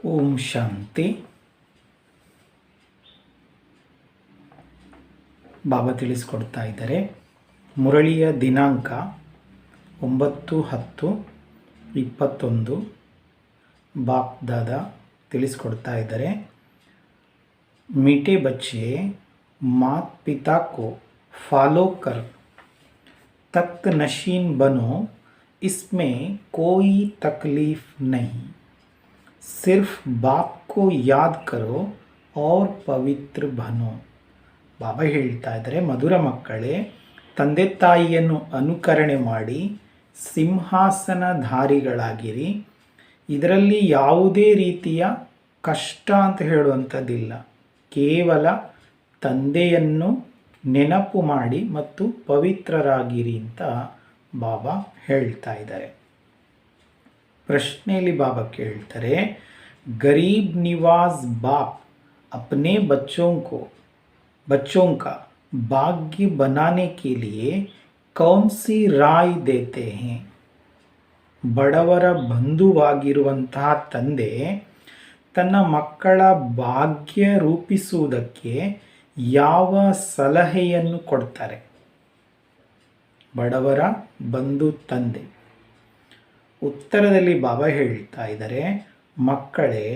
ಓಂ ಶಾಂತಿ. ಬಾಬಾ ತಿಳಿಸ್ಕೊಡ್ತಾ ಇದ್ದಾರೆ. ಮುರಳಿಯ ದಿನಾಂಕ 9-10-21. ಬಾಪ್ ದಾದಾ ತಿಳಿಸ್ಕೊಡ್ತಾ ಇದ್ದಾರೆ. मीठे बच्चे मात पिता को फॉलो कर तख्त नशीन बनो, इसमें कोई तकलीफ नहीं. सिर्फ बाप को याद करो और पवित्र बनो. ಬಾಬಾ ಹೇಳ್ತಾ ಇದ್ದಾರೆ, ಮಧುರ ಮಕ್ಕಳೇ, ತಂದೆ ತಾಯಿಯನ್ನು ಅನುಕರಣೆ ಮಾಡಿ ಸಿಂಹಾಸನಧಾರಿಗಳಾಗಿರಿ. ಇದರಲ್ಲಿ ಯಾವುದೇ ರೀತಿಯ ಕಷ್ಟ ಅಂತ ಹೇಳುವಂಥದ್ದಿಲ್ಲ. ಕೇವಲ ತಂದೆಯನ್ನು ನೆನಪು ಮಾಡಿ ಮತ್ತು ಪವಿತ್ರರಾಗಿರಿ ಅಂತ ಬಾಬಾ ಹೇಳ್ತಾ ಇದ್ದಾರೆ. ಪ್ರಶ್ನೆಯಲ್ಲಿ ಬಾಬಾ ಕೇಳ್ತಾರೆ, ಗರೀಬ್ ನಿವಾಸ್ बाप अपने बच्चों का भाग्य बनाने के लिए कौन सी राय देते हैं? ಬಡವರ ಬಂಧುವಾಗಿರುವಂತಹ ತಂದೆ ತನ್ನ ಮಕ್ಕಳ ಭಾಗ್ಯ ರೂಪಿಸುವುದಕ್ಕೆ ಯಾವ ಸಲಹೆಯನ್ನು ಕೊಡ್ತಾರೆ? ಬಡವರ ಬಂಧು ತಂದೆ. ಉತ್ತರದಲ್ಲಿ ಬಾಬಾ ಹೇಳ್ತಾ ಇದ್ದಾರೆ, ಮಕ್ಕಳೇ,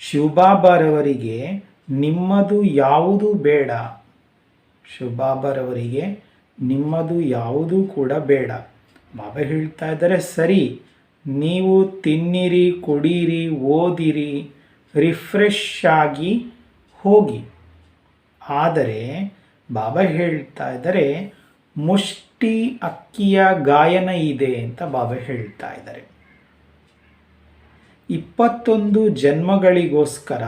ಶಿವಬಾಬಾರವರಿಗೆ ನಿಮ್ಮದು ಯಾವುದು ಬೇಡ. ಶಿವಬಾಬಾರವರಿಗೆ ನಿಮ್ಮದು ಯಾವುದೂ ಕೂಡ ಬೇಡ. ಬಾಬಾ ಹೇಳ್ತಾ ಇದ್ದಾರೆ, ಸರಿ, ನೀವು ತಿನ್ನಿರಿ, ಕುಡೀರಿ, ಓದಿರಿ, ರಿಫ್ರೆಶ್ ಆಗಿ ಹೋಗಿ. ಆದರೆ ಬಾಬಾ ಹೇಳ್ತಾ ಇದ್ದಾರೆ, ಮುಷ್ಟಿ ಅಕ್ಕಿಯ ಗಾಯನ ಇದೆ ಅಂತ ಬಾಬಾ ಹೇಳ್ತಾ ಇದ್ದಾರೆ. 21 ಜನ್ಮಗಳಿಗೋಸ್ಕರ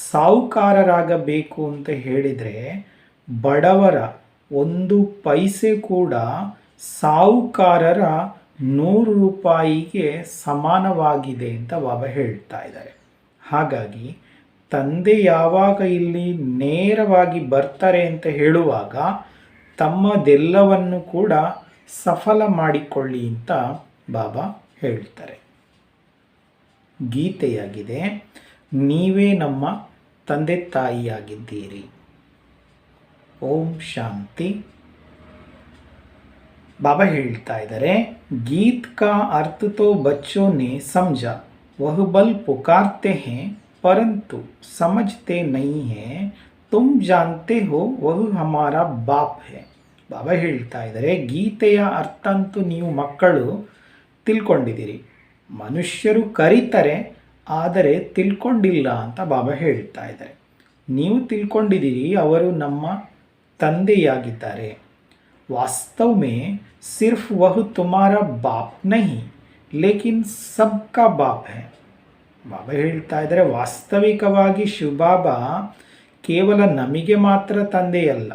ಸಾಹುಕಾರರಾಗಬೇಕು ಅಂತ ಹೇಳಿದರೆ ಬಡವರ 1 ಪೈಸೆ ಕೂಡ ಸಾಹುಕಾರರ 100 ರೂಪಾಯಿಗೆ ಸಮಾನವಾಗಿದೆ ಅಂತ ಬಾಬಾ ಹೇಳ್ತಾ ಇದ್ದಾರೆ. ಹಾಗಾಗಿ ತಂದೆ ಯಾವಾಗ ಇಲ್ಲಿ ನೇರವಾಗಿ ಬರ್ತಾರೆ ಅಂತ ಹೇಳುವಾಗ ತಮ್ಮದೆಲ್ಲವನ್ನು ಕೂಡ ಸಫಲ ಮಾಡಿಕೊಳ್ಳಿ ಅಂತ ಬಾಬಾ ಹೇಳ್ತಾರೆ. ಗೀತೆಯಾಗಿದೆ, ನೀವೇ ನಮ್ಮ ತಂದೆ ತಾಯಿಯಾಗಿದ್ದೀರಿ. ಓಂ ಶಾಂತಿ. ಬಾಬಾ ಹೇಳ್ತಾ ಇದ್ದಾರೆ, ಗೀತ್ ಕಾ ಅರ್ಥ ತೋ ಬಚ್ಚೋ ನೆ ಸಮझा, ವಹ ಬಲ್ ಪುಕಾರ್ತೆ ಹೇ ಪರಂತು ಸಮझते नहीं है, तुम जानते हो वह हमारा बाप है. ಬಾಬಾ ಹೇಳ್ತಾ ಇದ್ದಾರೆ, ಗೀತೆಯ ಅರ್ಥ ಅಂತೂ ನೀವು ಮಕ್ಕಳು ತಿಳ್ಕೊಂಡಿದ್ದೀರಿ. ಮನುಷ್ಯರು ಕರೀತಾರೆ, ಆದರೆ ತಿಳ್ಕೊಂಡಿಲ್ಲ ಅಂತ ಬಾಬಾ ಹೇಳ್ತಾ ಇದ್ದಾರೆ. ನೀವು ತಿಳ್ಕೊಂಡಿದ್ದೀರಿ, ಅವರು ನಮ್ಮ ತಂದೆಯಾಗಿದ್ದಾರೆ. वास्तव में सिर्फ वह तुम्हारा बाप नहीं लेकिन सबका बाप है. ಬಾಬಾ ಹೇಳ್ತಾ ಇದ್ದಾರೆ, ವಾಸ್ತವಿಕವಾಗಿ ಶಿವಬಾಬಾ ಕೇವಲ ನಮಗೆ ಮಾತ್ರ ತಂದೆಯಲ್ಲ,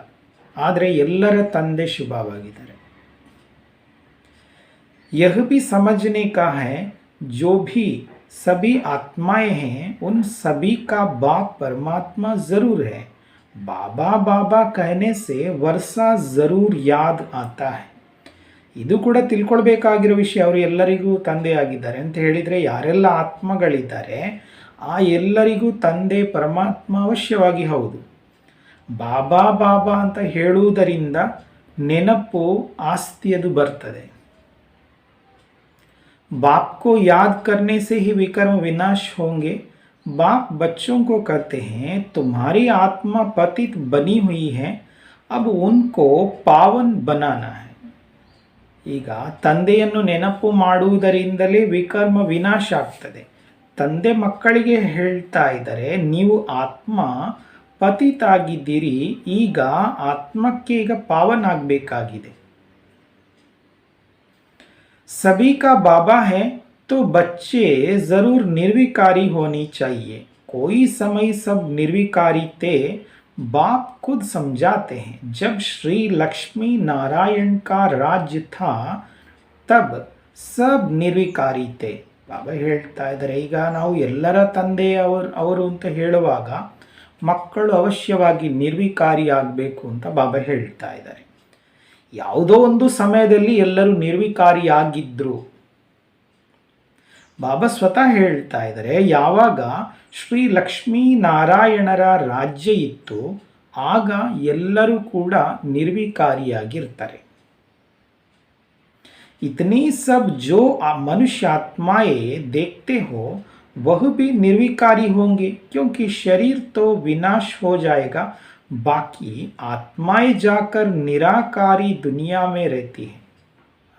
ಆದರೆ ಎಲ್ಲರ ತಂದೆ ಶಿವಬಾಬಾ ಆಗಿದ್ದಾರೆ. यह भी समझने का है, जो भी सभी आत्माएं हैं उन सभी का बाप परमात्मा जरूर है. बाबा बाबा कहने से वर्षा जरूर याद आता है. ಇದು ಕೂಡ ತಿಳ್ಕೊಳ್ಬೇಕಾಗಿರೋ ವಿಷಯ. ಅವರು ಎಲ್ಲರಿಗೂ ತಂದೆ ಆಗಿದ್ದಾರೆ ಅಂತ ಹೇಳಿದರೆ ಯಾರೆಲ್ಲ ಆತ್ಮಗಳಿದ್ದಾರೆ ಆ ಎಲ್ಲರಿಗೂ ತಂದೆ ಪರಮಾತ್ಮ ಅವಶ್ಯವಾಗಿ ಹೌದು. ಬಾಬಾ ಬಾಬಾ ಅಂತ ಹೇಳುವುದರಿಂದ ನೆನಪು ಆಸ್ತಿಯದು ಬರ್ತದೆ. बाप को याद करने से ही विकर्म विनाश होंगे. बाप बच्चों को कहते हैं, तुम्हारी आत्मा पतित बनी हुई है, अब उनको पावन बनाना है. ಈಗ ತಂದೆಯನ್ನು ನೆನಪು ಮಾಡುವುದರಿಂದಲೇ ವಿಕರ್ಮ ವಿನಾಶ ಆಗ್ತದೆ. ತಂದೆ ಮಕ್ಕಳಿಗೆ ಹೇಳ್ತಾ ಇದ್ದಾರೆ, ನೀವು ಆತ್ಮ ಪತಿತಾಗಿದ್ದೀರಿ, ಈಗ ಆತ್ಮಕ್ಕೆ ಈಗ ಪಾವನ ಆಗಬೇಕಾಗಿದೆ. सभी का बाबा है तो बच्चे जरूर निर्विकारी होनी चाहिए. कोई समय सब निर्विकारी थे, बाप खुद समझाते हैं. जब श्री लक्ष्मी नारायण का राज्य था तब सब निर्विकारी थे. ಬಾಬಾ ಹೇಳ್ತಾ ಇದ್ದಾರೆ, ಈಗ ನಾವು ಎಲ್ಲರ ತಂದೆ ಅವರು ಅಂತ ಹೇಳುವಾಗ ಮಕ್ಕಳು ಅವಶ್ಯವಾಗಿ ನಿರ್ವಿಕಾರಿ ಆಗಬೇಕು ಅಂತ ಬಾಬಾ ಹೇಳ್ತಾ ಇದ್ದಾರೆ. ಯಾವುದೋ ಒಂದು ಸಮಯದಲ್ಲಿ ಎಲ್ಲರೂ ನಿರ್ವಿಕಾರಿಯಾಗಿದ್ದರು. ಬಾಬಾ ಸ್ವತಃ ಹೇಳ್ತಾ ಇದ್ದಾರೆ, ಯಾವಾಗ ಶ್ರೀ ಲಕ್ಷ್ಮೀನಾರಾಯಣರ ರಾಜ್ಯ ಇತ್ತು ಆಗ ಎಲ್ಲರೂ ಕೂಡ ನಿರ್ವಿಕಾರಿಯಾಗಿರ್ತಾರೆ. इतनी सब जो मनुष्य आत्माएं देखते हो वह भी निर्विकारी होंगे, क्योंकि शरीर तो विनाश हो जाएगा, बाकी आत्माएं जाकर निराकारी दुनिया में रहती है.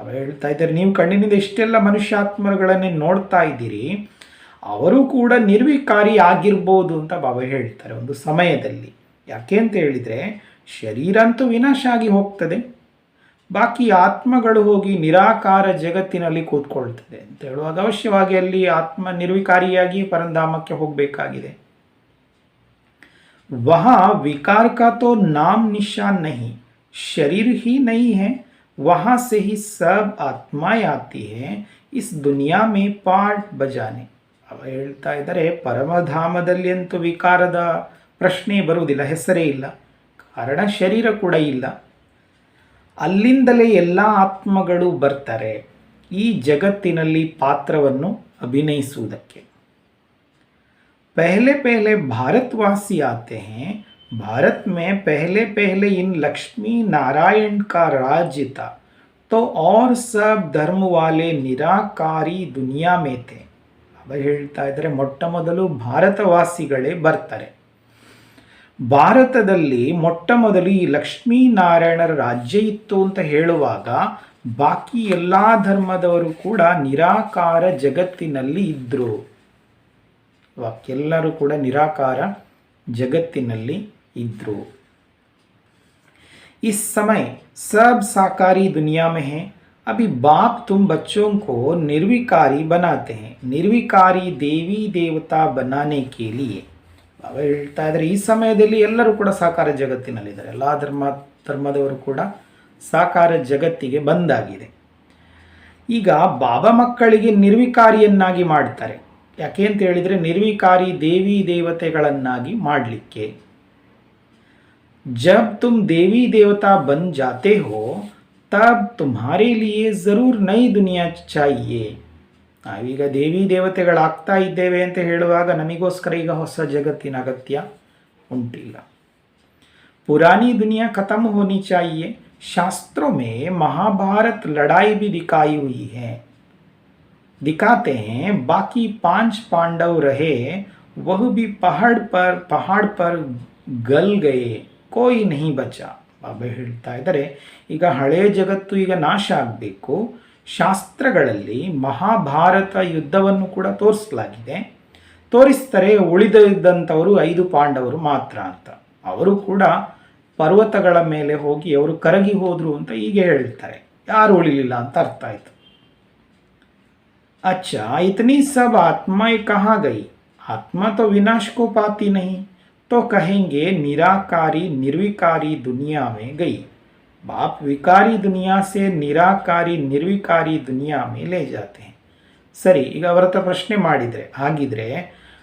ಅವರು ಹೇಳ್ತಾ ಇದ್ದಾರೆ, ನೀವು ಕಣ್ಣಿನಿಂದ ಇಷ್ಟೆಲ್ಲ ಮನುಷ್ಯಾತ್ಮಗಳನ್ನೇ ನೋಡ್ತಾ ಇದ್ದೀರಿ, ಅವರು ಕೂಡ ನಿರ್ವಿಕಾರಿ ಆಗಿರ್ಬೋದು ಅಂತ ಬಾಬಾ ಹೇಳ್ತಾರೆ ಒಂದು ಸಮಯದಲ್ಲಿ. ಯಾಕೆ ಅಂತ ಹೇಳಿದರೆ, ಶರೀರ ಅಂತೂ ವಿನಾಶ ಆಗಿ ಹೋಗ್ತದೆ, ಬಾಕಿ ಆತ್ಮಗಳು ಹೋಗಿ ನಿರಾಕಾರ ಜಗತ್ತಿನಲ್ಲಿ ಕೂತ್ಕೊಳ್ತದೆ ಅಂತ ಹೇಳುವಾಗ ಅವಶ್ಯವಾಗಿ ಅಲ್ಲಿ ಆತ್ಮ ನಿರ್ವಿಕಾರಿಯಾಗಿ ಪರಂಧಾಮಕ್ಕೆ ಹೋಗಬೇಕಾಗಿದೆ. वहाँ विकार का तो नाम निशान नहीं, शरीर ही नहीं है, वहाँ से ही सब आत्माएं आती है इस दुनिया में पार्ट बजाने. ಅವ ಹೇಳ್ತಾ ಇದ್ದಾರೆ, ಪರಮಧಾಮದಲ್ಲಿ ಅಂತೂ ವಿಕಾರದ ಪ್ರಶ್ನೆ ಬರುವುದಿಲ್ಲ, ಹೆಸರೇ ಇಲ್ಲ, ಕಾರಣ ಶರೀರ ಕೂಡ ಇಲ್ಲ. ಅಲ್ಲಿಂದಲೇ ಎಲ್ಲ ಆತ್ಮಗಳು ಬರ್ತಾರೆ ಈ ಜಗತ್ತಿನಲ್ಲಿ ಪಾತ್ರವನ್ನು ಅಭಿನಯಿಸುವುದಕ್ಕೆ. पहले पहले भारतवासी आते हैं, भारत में पहले पहले इन लक्ष्मी नारायण का राज्य था, तो और सब धर्म वाले निराकारी दुनिया में थे. अब ಹೇಳ್ತಾ ಇದ್ದಾರೆ, ಮೊಟ್ಟ ಮೊದಲು ಭಾರತವಾಸಿಗಳೇ ಬರ್ತಾರೆ. ಭಾರತದಲ್ಲಿ ಮೊಟ್ಟ ಮೊದಲು ಈ ಲಕ್ಷ್ಮೀನಾರಾಯಣರ ರಾಜ್ಯ ಇತ್ತು ಅಂತ ಹೇಳುವಾಗ ಬಾಕಿ ಎಲ್ಲ ಧರ್ಮದವರು ಕೂಡ ನಿರಾಕಾರ ಜಗತ್ತಿನಲ್ಲಿ ಇದ್ದರು. ಎಲ್ಲರೂ ಕೂಡ ನಿರಾಕಾರ ಜಗತ್ತಿನಲ್ಲಿ ಇದ್ದರು. इस समय सब साकारी दुनिया में है, अभी बाप तुम बच्चों को निर्विकारी बनाते हैं, निर्विकारी देवी देवता बनाने के लिए. ಬಾಬಾ ಹೇಳ್ತಾ ಇದ್ದಾರೆ, ಈ ಸಮಯದಲ್ಲಿ ಎಲ್ಲರೂ ಕೂಡ ಸಾಕಾರ ಜಗತ್ತಿನಲ್ಲಿದ್ದಾರೆ, ಎಲ್ಲ ಧರ್ಮದವರು ಕೂಡ ಸಾಕಾರ ಜಗತ್ತಿಗೆ ಬಂದಾಗಿದೆ. ಈಗ ಬಾಬಾ ಮಕ್ಕಳಿಗೆ ನಿರ್ವಿಕಾರಿಯನ್ನಾಗಿ ಮಾಡ್ತಾರೆ. ಯಾಕೆ ಅಂತ ಹೇಳಿದರೆ, ನಿರ್ವಿಕಾರಿ ದೇವಿ ದೇವತೆಗಳನ್ನಾಗಿ ಮಾಡಲಿಕ್ಕೆ. जब तुम देवी देवता बन जाते हो तब तुम्हारे लिए ज़रूर नई दुनिया चाहिए. ನಾವೀಗ ದೇವಿ ದೇವತೆಗಳಾಗ್ತಾ ಇದ್ದೇವೆ ಅಂತ ಹೇಳುವಾಗ ನಮಗೋಸ್ಕರ ಈಗ ಹೊಸ ಜಗತ್ತಿನ ಅಗತ್ಯ ಉಂಟಿಲ್ಲ. पुरानी दुनिया खत्म होनी चाहिए. शास्त्रों में महाभारत लड़ाई भी दिखाई हुई है, दिखाते हैं. बाकी 5 पांडव रहे, वह भी पहाड़ पर गल गए, कोई नहीं बचा. ಬಾಬಾ ಹೇಳ್ತಾ ಇದ್ದಾರೆ, ಈಗ ಹಳೆಯ ಜಗತ್ತು ಈಗ ನಾಶ ಆಗಬೇಕು. ಶಾಸ್ತ್ರಗಳಲ್ಲಿ ಮಹಾಭಾರತ ಯುದ್ಧವನ್ನು ಕೂಡ ತೋರಿಸ್ತಾರೆ. ಉಳಿದಿದ್ದಂಥವರು 5 ಪಾಂಡವರು ಮಾತ್ರ ಅಂತ. ಅವರು ಕೂಡ ಪರ್ವತಗಳ ಮೇಲೆ ಹೋಗಿ ಅವರು ಕರಗಿ ಹೋದರು ಅಂತ ಹೀಗೆ ಹೇಳ್ತಾರೆ, ಯಾರು ಉಳಿಲಿಲ್ಲ ಅಂತ ಅರ್ಥ ಆಯಿತು. अच्छा, इतनी सब आत्माएं कहाँ गई? आत्मा तो विनाश को पाती नहीं, तो कहेंगे निराकारी निर्विकारी दुनिया में गई. बाप विकारी दुनिया से निराकारी निर्विकारी दुनिया में ले जाते हैं. ಸರಿ, ಈಗ ಅವರ ಹತ್ರ ಪ್ರಶ್ನೆ ಮಾಡಿದರೆ, ಹಾಗಿದ್ರೆ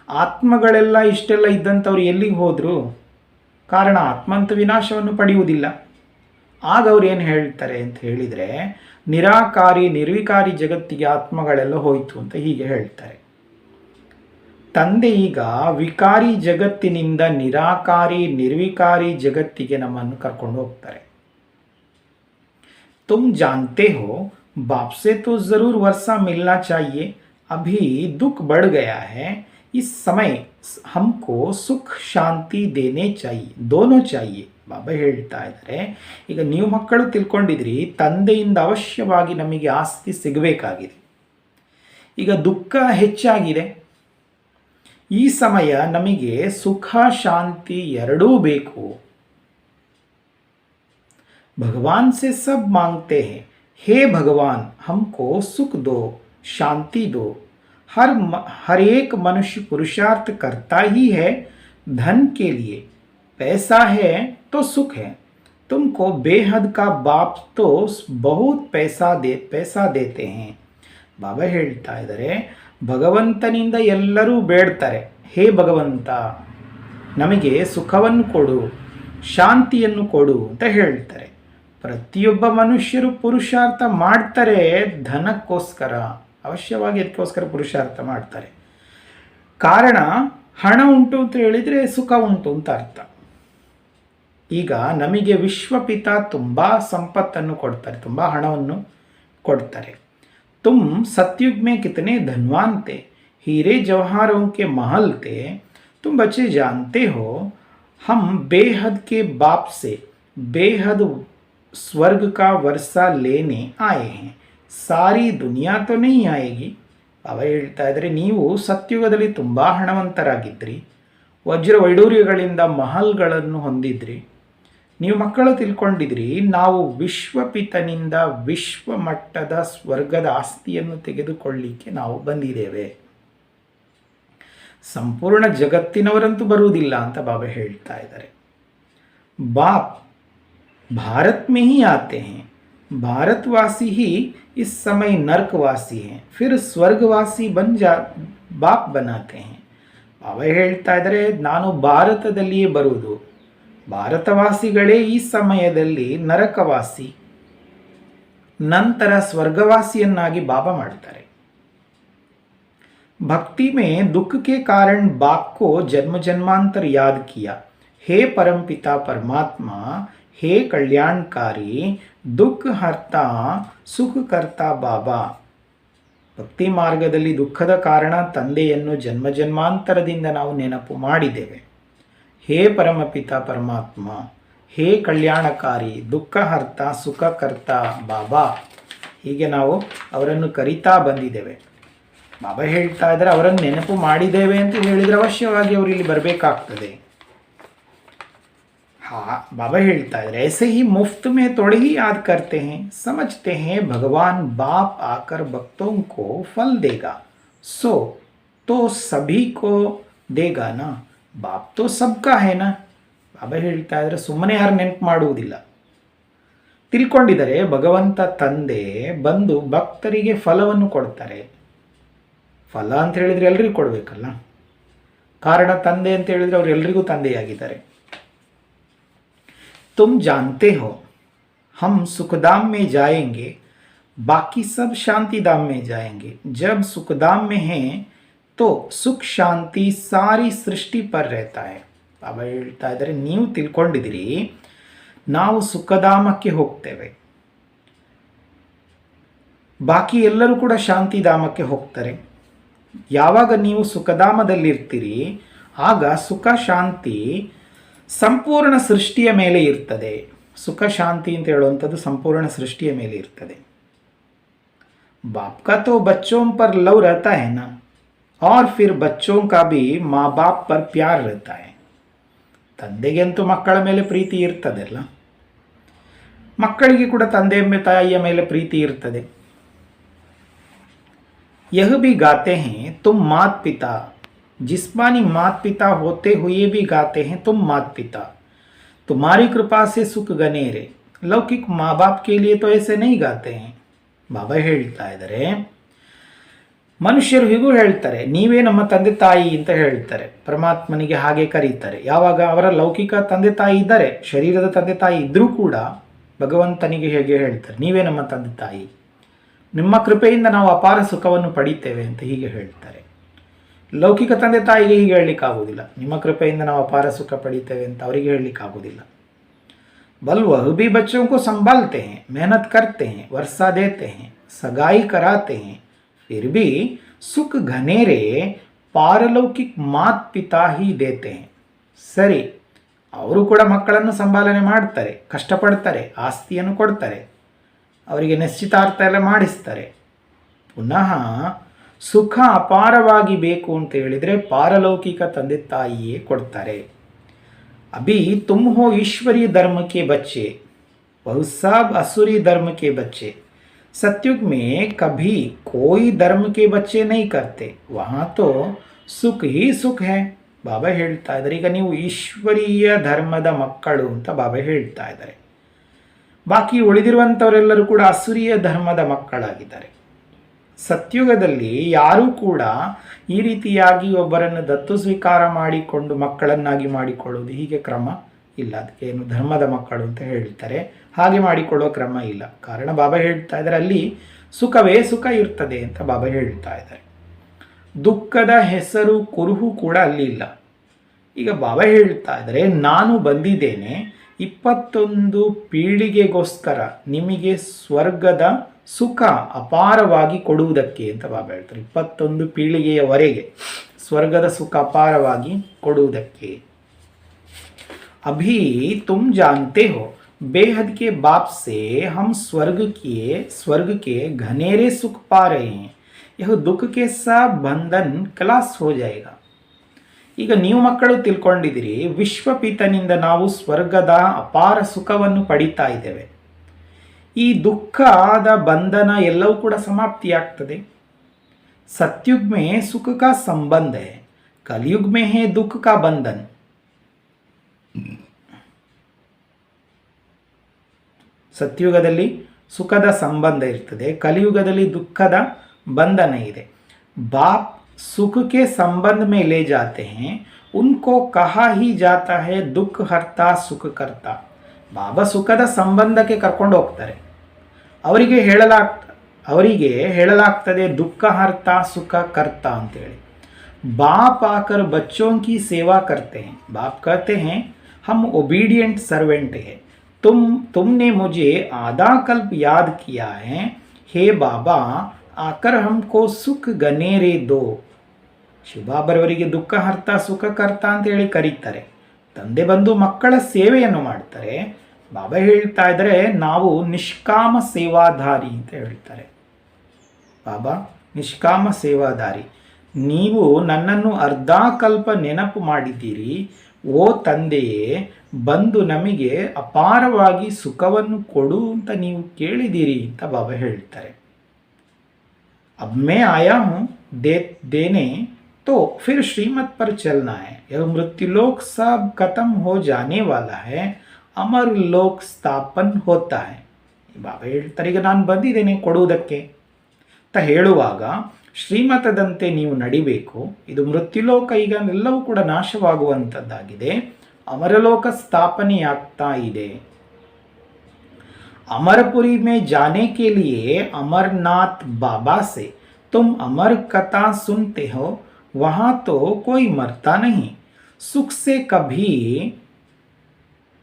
ಆತ್ಮಗಳೆಲ್ಲ ಇಷ್ಟೆಲ್ಲ ಇದ್ದಂಥವ್ರು ಎಲ್ಲಿಗೆ ಹೋದರು? ಕಾರಣ ಆತ್ಮಂತ ವಿನಾಶವನ್ನು ಪಡೆಯುವುದಿಲ್ಲ. ಆಗ ಅವ್ರು ಏನು ಹೇಳ್ತಾರೆ ಅಂತ ಹೇಳಿದರೆ, ನಿರಾಕಾರಿ ನಿರ್ವಿಕಾರಿ ಜಗತ್ತಿಗೆ ಆತ್ಮಗಳೆಲ್ಲ ಹೋಯಿತು ಅಂತ ಹೀಗೆ ಹೇಳ್ತಾರೆ. ತಂದೆ ಈಗ ವಿಕಾರಿ ಜಗತ್ತಿನಿಂದ ನಿರಾಕಾರಿ ನಿರ್ವಿಕಾರಿ ಜಗತ್ತಿಗೆ ನಮ್ಮನ್ನು ಕರ್ಕೊಂಡು ಹೋಗ್ತಾರೆ. तुम जानते हो बाप से तो ज़रूर वर्षा मिलना चाहिए, अभी दुख बढ़ गया है, इस समय हमको सुख शांति देने चाहिए, दोनों चाहिए. ಬಾಬಾ ಹೇಳ್ತಾ ಇದ್ದಾರೆ, ಈಗ ನೀವು ಮಕ್ಕಳು ತಿಳ್ಕೊಂಡಿದ್ರಿ, ತಂದೆಯಿಂದ ಅವಶ್ಯವಾಗಿ ನಮಗೆ ಆಸ್ತಿ ಸಿಗಬೇಕಾಗಿದೆ. ಈಗ ದುಃಖ ಹೆಚ್ಚಾಗಿದೆ, ಈ ಸಮಯ ನಮಗೆ ಸುಖ ಶಾಂತಿ ಎರಡೂ ಬೇಕು. भगवान से सब मांगते हैं, हे भगवान हमको सुख दो, शांति दो. हर एक मनुष्य पुरुषार्थ करता ही है धन के लिए. पैसा है तो सुख है. तुमको बेहद का बाप तो बहुत पैसा देते हैं. ಬಾಬಾ ಹೇಳ್ತಾ ಇದ್ದಾರೆ, ಭಗವಂತನಿಂದ ಎಲ್ಲರೂ ಬೇಡ್ತಾರೆ, ಹೇ ಭಗವಂತ ನಮಗೆ ಸುಖವನ್ನು ಕೊಡು, ಶಾಂತಿಯನ್ನು ಕೊಡು ಅಂತ ಹೇಳ್ತಾರೆ. ಪ್ರತಿಯೊಬ್ಬ ಮನುಷ್ಯರು ಪುರುಷಾರ್ಥ ಮಾಡ್ತಾರೆ ಧನಕ್ಕೋಸ್ಕರ, ಅವಶ್ಯವಾಗಿ ಅದಕ್ಕೋಸ್ಕರ ಪುರುಷಾರ್ಥ ಮಾಡ್ತಾರೆ. ಕಾರಣ ಹಣ ಉಂಟು ಅಂತ ಹೇಳಿದರೆ ಸುಖ ಉಂಟು ಅಂತ ಅರ್ಥ. ಈಗ ನಮಗೆ ವಿಶ್ವಪಿತ ತುಂಬ ಸಂಪತ್ತನ್ನು ಕೊಡ್ತಾರೆ, ತುಂಬ ಹಣವನ್ನು ಕೊಡ್ತಾರೆ. ತುಮ್ सतयुग में कितने धनवान थे, हीरे जवाहरों के महल थे, तुम बच्चे जानते हो हम बेहद के बाप से बेहद स्वर्ग का वर्षा लेने आए हैं, सारी दुनिया तो नहीं आएगी. ಅವ ಹೇಳ್ತಾ ಇದ್ದಾರೆ, ನೀವು ಸತ್ಯುಗದಲ್ಲಿ ತುಂಬ ಹಣವಂತರಾಗಿದ್ರಿ, ವಜ್ರ ವೈಡೂರ್ಯಗಳಿಂದ ಮಹಲ್ಗಳನ್ನು ಹೊಂದಿದ್ರಿ. ನೀವು ಮಕ್ಕಳು ತಿಳ್ಕೊಂಡಿದ್ರಿ, ನಾವು ವಿಶ್ವಪಿತನಿಂದ ವಿಶ್ವಮಟ್ಟದ ಸ್ವರ್ಗದ ಆಸ್ತಿಯನ್ನು ತೆಗೆದುಕೊಳ್ಳಿಕ್ಕೆ ನಾವು ಬಂದಿದ್ದೇವೆ. ಸಂಪೂರ್ಣ ಜಗತ್ತಿನವರಂತೂ ಬರುವುದಿಲ್ಲ ಅಂತ ಬಾಬಾ ಹೇಳ್ತಾ ಇದ್ದಾರೆ. ಬಾಪ್ ಭಾರತ್ में ही आते हैं, भारतवासी ही इस समय नर्कवासी हैं, फिर स्वर्गवासी बाप बनाते हैं. ಬಾಬಾ ಹೇಳ್ತಾ ಇದ್ದಾರೆ, ನಾನು ಭಾರತದಲ್ಲಿಯೇ ಬರುವುದು, ಭಾರತವಾಸಿಗಳೇ ಈ ಸಮಯದಲ್ಲಿ ನರಕವಾಸಿ, ನಂತರ ಸ್ವರ್ಗವಾಸಿಯನ್ನಾಗಿ ಬಾಬಾ ಮಾಡ್ತಾರೆ. भक्ति में दुख के कारण बाप को जन्म जन्मांतर याद किया, हे परमपिता परमात्मा, हे कल्याणकारी, दुख हर्ता सुख करता बाबा. ಭಕ್ತಿ ಮಾರ್ಗದಲ್ಲಿ ದುಃಖದ ಕಾರಣ ತಂದೆಯನ್ನು ಜನ್ಮ ಜನ್ಮಾಂತರದಿಂದ ನಾವು ನೆನಪು ಮಾಡಿದ್ದೇವೆ. ಹೇ ಪರಮಪಿತ ಪರಮಾತ್ಮ, ಹೇ ಕಲ್ಯಾಣಕಾರಿ, ದುಃಖಹರ್ತ ಸುಖಕರ್ತ ಬಾಬಾ, ಹೀಗೆ ನಾವು ಅವರನ್ನು ಕರಿತಾ ಬಂದಿದ್ದೇವೆ. ಬಾಬಾ ಹೇಳ್ತಾ ಇದ್ದಾರೆ, ಅವರನ್ನು ನೆನಪು ಮಾಡಿದ್ದೇವೆ ಅಂತ ಹೇಳಿದರೆ ಅವಶ್ಯವಾಗಿ ಅವರು ಇಲ್ಲಿ ಬರಬೇಕಾಗ್ತದೆ. बाबा ಹೇಳ್ತಾ ಇದ್ದಾರೆ, ऐसे ही मुफ्त में थोड़े ही याद करते हैं, समझते हैं भगवान बाप आकर भक्तों को फल देगा, सो तो सभी को देगा ना, बाप तो सबका है ना. ಬಾಬಾ ಹೇಳ್ತಾ ಇದ್ದಾರೆ, ಸುಮ್ಮನೆ ಯಾರು ನೆನಪು ಮಾಡುವುದಿಲ್ಲ, ತಿಳ್ಕೊಂಡಿದ್ದಾರೆ ಭಗವಂತ ತಂದೆ ಬಂದು ಭಕ್ತರಿಗೆ ಫಲವನ್ನು ಕೊಡ್ತಾರೆ. ಫಲ ಅಂತ ಹೇಳಿದರೆ ಎಲ್ರಿಗೂ ಕೊಡಬೇಕಲ್ಲ, ಕಾರಣ ತಂದೆ ಅಂತ ಹೇಳಿದರೆ ಅವರು ಎಲ್ರಿಗೂ ತಂದೆಯಾಗಿದ್ದಾರೆ. तुम जानते हो हम सुखधाम में जाएंगे, बाकी सब शांति धाम में जाएंगे. जब सुखधाम में हैं तो सुख शांति सारी सृष्टि पर रहता है. ಬಾಬಾ ಹೇಳ್ತಾ ಇದ್ದಾರೆ, ನೀವು ತಿಳ್ಕೊಂಡಿದ್ದೀರಿ ನಾವು ಸುಖಧಾಮಕ್ಕೆ ಹೋಗ್ತೇವೆ, ಬಾಕಿ ಎಲ್ಲರೂ ಕೂಡ ಶಾಂತಿಧಾಮಕ್ಕೆ ಹೋಗ್ತಾರೆ. ಯಾವಾಗ ನೀವು ಸುಖಧಾಮದಲ್ಲಿರ್ತೀರಿ ಆಗ ಸುಖ ಶಾಂತಿ ಸಂಪೂರ್ಣ ಸೃಷ್ಟಿಯ ಮೇಲೆ ಇರ್ತದೆ. ಸುಖ ಶಾಂತಿ ಅಂತ ಹೇಳುವಂಥದ್ದು ಸಂಪೂರ್ಣ ಸೃಷ್ಟಿಯ ಮೇಲೆ ಇರ್ತದೆ. बाप का तो बच्चों पर लव रहता है ना, और फिर बच्चों का भी माँ बाप पर प्यार रहता है. ತಂದೆಗಂತೂ ಮಕ್ಕಳ ಮೇಲೆ ಪ್ರೀತಿ ಇರ್ತದಲ್ಲ, ಮಕ್ಕಳಿಗೆ ಕೂಡ ತಂದೆ ತಾಯಿಯ ಮೇಲೆ ಪ್ರೀತಿ ಇರ್ತದೆ. यह भी गाते हैं तुम मात पिता, जिस्मानी मात पिता होते हुए भी गाते हैं तुम मात पिता, तुम्हारी कृपा से सुख गनेरे. लौकिक माँ बाप के लिए तो ऐसे नहीं गाते हैं. ಬಾಬಾ ಹೇಳ್ತಾ ಇದ್ದಾರೆ, ಮನುಷ್ಯರು ಹೀಗೂ ಹೇಳ್ತಾರೆ, ನೀವೇ ನಮ್ಮ ತಂದೆ ತಾಯಿ ಅಂತ ಹೇಳ್ತಾರೆ, ಪರಮಾತ್ಮನಿಗೆ ಹಾಗೆ ಕರೀತಾರೆ. ಯಾವಾಗ ಅವರ ಲೌಕಿಕ ತಂದೆ ತಾಯಿ ಇದ್ದಾರೆ, ಶರೀರದ ತಂದೆ ತಾಯಿ ಇದ್ದರೂ ಕೂಡ ಭಗವಂತನಿಗೆ ಹೇಗೆ ಹೇಳ್ತಾರೆ, ನೀವೇ ನಮ್ಮ ತಂದೆ ತಾಯಿ, ನಿಮ್ಮ ಕೃಪೆಯಿಂದ ನಾವು ಅಪಾರ ಸುಖವನ್ನು ಪಡಿತೇವೆ ಅಂತ ಹೀಗೆ ಹೇಳ್ತಾರೆ. ಲೌಕಿಕ ತಂದೆ ತಾಯಿಗೆ ಹೀಗೆ ಹೇಳಲಿಕ್ಕಾಗೋದಿಲ್ಲ, ನಿಮ್ಮ ಕೃಪೆಯಿಂದ ನಾವು ಅಪಾರ ಸುಖ ಪಡಿತೇವೆ ಅಂತ ಅವರಿಗೆ ಹೇಳಲಿಕ್ಕಾಗೋದಿಲ್ಲ. बल वह भी बच्चों को संभालते हैं, मेहनत करते हैं, वर्षा देते हैं, सगाई कराते हैं, फिर भी सुख घनेरे पारलौकिक मात पिता ही देते हैं. ಸರಿ, ಅವರು ಕೂಡ ಮಕ್ಕಳನ್ನು ಸಂಭಾಲನೆ ಮಾಡ್ತಾರೆ, ಕಷ್ಟಪಡ್ತಾರೆ, ಆಸ್ತಿಯನ್ನು ಕೊಡ್ತಾರೆ, ಅವರಿಗೆ ನಿಶ್ಚಿತಾರ್ಥ ಎಲ್ಲ ಮಾಡಿಸ್ತಾರೆ. ಪುನಃ ಸುಖ ಅಪಾರವಾಗಿ ಬೇಕು ಅಂತ ಹೇಳಿದರೆ ಪಾರಲೌಕಿಕ ತಂದೆ ತಾಯಿಯೇ ಕೊಡ್ತಾರೆ. अभी तुम हो ईश्वरीय धर्म के बच्चे, वह सब असुरी धर्म के बच्चे. सतयुग में कभी कोई धर्म के बच्चे नहीं करते, वहाँ तो सुख ही सुख है. ಬಾಬಾ ಹೇಳ್ತಾ ಇದ್ದಾರೆ, ಈಗ ನೀವು ಈಶ್ವರೀಯ ಧರ್ಮದ ಮಕ್ಕಳು ಅಂತ ಬಾಬಾ ಹೇಳ್ತಾ ಇದ್ದಾರೆ. ಬಾಕಿ ಉಳಿದಿರುವಂಥವರೆಲ್ಲರೂ ಕೂಡ ಅಸುರಿಯ ಧರ್ಮದ ಮಕ್ಕಳಾಗಿದ್ದಾರೆ. ಸತ್ಯುಗದಲ್ಲಿ ಯಾರೂ ಕೂಡ ಈ ರೀತಿಯಾಗಿ ಒಬ್ಬರನ್ನು ದತ್ತು ಸ್ವೀಕಾರ ಮಾಡಿಕೊಂಡು ಮಕ್ಕಳನ್ನಾಗಿ ಮಾಡಿಕೊಳ್ಳುವುದು ಹೀಗೆ ಕ್ರಮ ಇಲ್ಲ. ಅದಕ್ಕೆ ಏನು ಧರ್ಮದ ಮಕ್ಕಳು ಅಂತ ಹೇಳ್ತಾರೆ, ಹಾಗೆ ಮಾಡಿಕೊಳ್ಳುವ ಕ್ರಮ ಇಲ್ಲ. ಕಾರಣ ಬಾಬಾ ಹೇಳ್ತಾ ಇದ್ದಾರೆ, ಅಲ್ಲಿ ಸುಖವೇ ಸುಖ ಇರ್ತದೆ ಅಂತ ಬಾಬಾ ಹೇಳ್ತಾ ಇದ್ದಾರೆ. ದುಃಖದ ಹೆಸರು ಕುರುಹು ಕೂಡ ಅಲ್ಲಿ ಇಲ್ಲ. ಈಗ ಬಾಬಾ ಹೇಳ್ತಾ ಇದ್ದಾರೆ, ನಾನು ಬಂದಿದ್ದೇನೆ 21 ಪೀಳಿಗೆಗೋಸ್ಕರ ನಿಮಗೆ ಸ್ವರ್ಗದ ಸುಖ ಅಪಾರವಾಗಿ ಕೊಡುವುದಕ್ಕೆ ಅಂತ ಬಾಬಾ ಹೇಳ್ತಾರೆ. 21 ಪೀಳಿಗೆಯವರೆಗೆ ಸ್ವರ್ಗದ ಸುಖ ಅಪಾರವಾಗಿ ಕೊಡುವುದಕ್ಕೆ. ಅಭಿ ತುಮ್ ಜಾನ್ತೆ ಹೋ बेहद के बाप से हम स्वर्ग के घनेरे सुख पा रहे हैं. यह दुख के सब बंधन खलास हो जाएगा. ಈಗ ನೀವು ಮಕ್ಕಳು ತಿಳ್ಕೊಂಡಿದ್ದೀರಿ, ವಿಶ್ವಪಿತನಿಂದ ನಾವು ಸ್ವರ್ಗದ ಅಪಾರ ಸುಖವನ್ನು ಪಡಿತಾ ಇದ್ದೇವೆ. ಈ ದುಃಖದ ಬಂಧನ ಎಲ್ಲವೂ ಕೂಡ ಸಮಾಪ್ತಿಯಾಗ್ತದೆ. सतयुग में सुख का संबंध है, कलयुग में है दुख का बंधन. ಸತ್ಯುಗದಲ್ಲಿ ಸುಖದ ಸಂಬಂಧ ಇರ್ತದೆ, ಕಲಿಯುಗದಲ್ಲಿ ದುಃಖದ ಬಂಧನ ಇದೆ. बाप सुख के संबंध में ले जाते हैं, उनको कहा ही जाता है दुख हर्ता सुख करता. ಬಾಬಾ ಸುಖದ ಸಂಬಂಧಕ್ಕೆ ಕರ್ಕೊಂಡು ಹೋಗ್ತಾರೆ. ಅವರಿಗೆ ಹೇಳಲಾಗ್ತದೆ ದುಃಖ ಹರ್ತ ಸುಖ ಕರ್ತ ಅಂತೇಳಿ. बाप आकर बच्चों की सेवा करते हैं. बाप कहते हैं हम ओबीडियंट सर्वेंट हैं. तुमने मुझे आधा कल्प याद किया है, हे बाबा आकर हमको सुख गनेरे दो. ಶಿವಬಾಬರವರಿಗೆ ದುಃಖ ಹರ್ತ ಸುಖ ಕರ್ತ ಅಂತ ಹೇಳಿ ಕರೀತಾರೆ. ತಂದೆ ಬಂದು ಮಕ್ಕಳ ಸೇವೆಯನ್ನು ಮಾಡ್ತಾರೆ. ಬಾಬಾ ಹೇಳ್ತಾ ಇದ್ದಾರೆ ನಾವು ನಿಷ್ಕಾಮ ಸೇವಾಧಾರಿ ಅಂತ ಹೇಳ್ತಾರೆ. ಬಾಬಾ ನಿಷ್ಕಾಮ ಸೇವಾಧಾರಿ, ನೀವು ನನ್ನನ್ನು ಅರ್ಧಾಕಲ್ಪ ನೆನಪು ಮಾಡಿದ್ದೀರಿ. ಓ ತಂದೆಯೇ, ಬಂದು ನಮಗೆ ಅಪಾರವಾಗಿ ಸುಖವನ್ನು ಕೊಡು ಅಂತ ನೀವು ಕೇಳಿದ್ದೀರಿ ಅಂತ ಬಾಬಾ ಹೇಳ್ತಾರೆ. अब मैं आया हूँ देने तो फिर श्रीमत पर चलना है. यह मृत्युलोक सब खत्म हो जाने वाला है, अमर लोक स्थापन होता है. ಬಾಬಾ ಹೇಳ್ತಾರೆ ಈಗ ನಾನು ಬಂದಿದ್ದೇನೆ ಕೊಡುವುದಕ್ಕೆ ಅಂತ ಹೇಳುವಾಗ ಶ್ರೀಮತದಂತೆ ನೀವು ನಡಿಬೇಕು. ಇದು ಮೃತ್ಯುಲೋಕ ಈಗ ಎಲ್ಲವೂ ಕೂಡ ನಾಶವಾಗುವಂಥದ್ದಾಗಿದೆ, ಅಮರಲೋಕ ಸ್ಥಾಪನೆಯಾಗ್ತಾ ಇದೆ. अमरपुरी में जाने के लिए अमरनाथ बाबा से तुम अमर कथा सुनते हो. वहाँ तो कोई मरता नहीं, सुख से कभी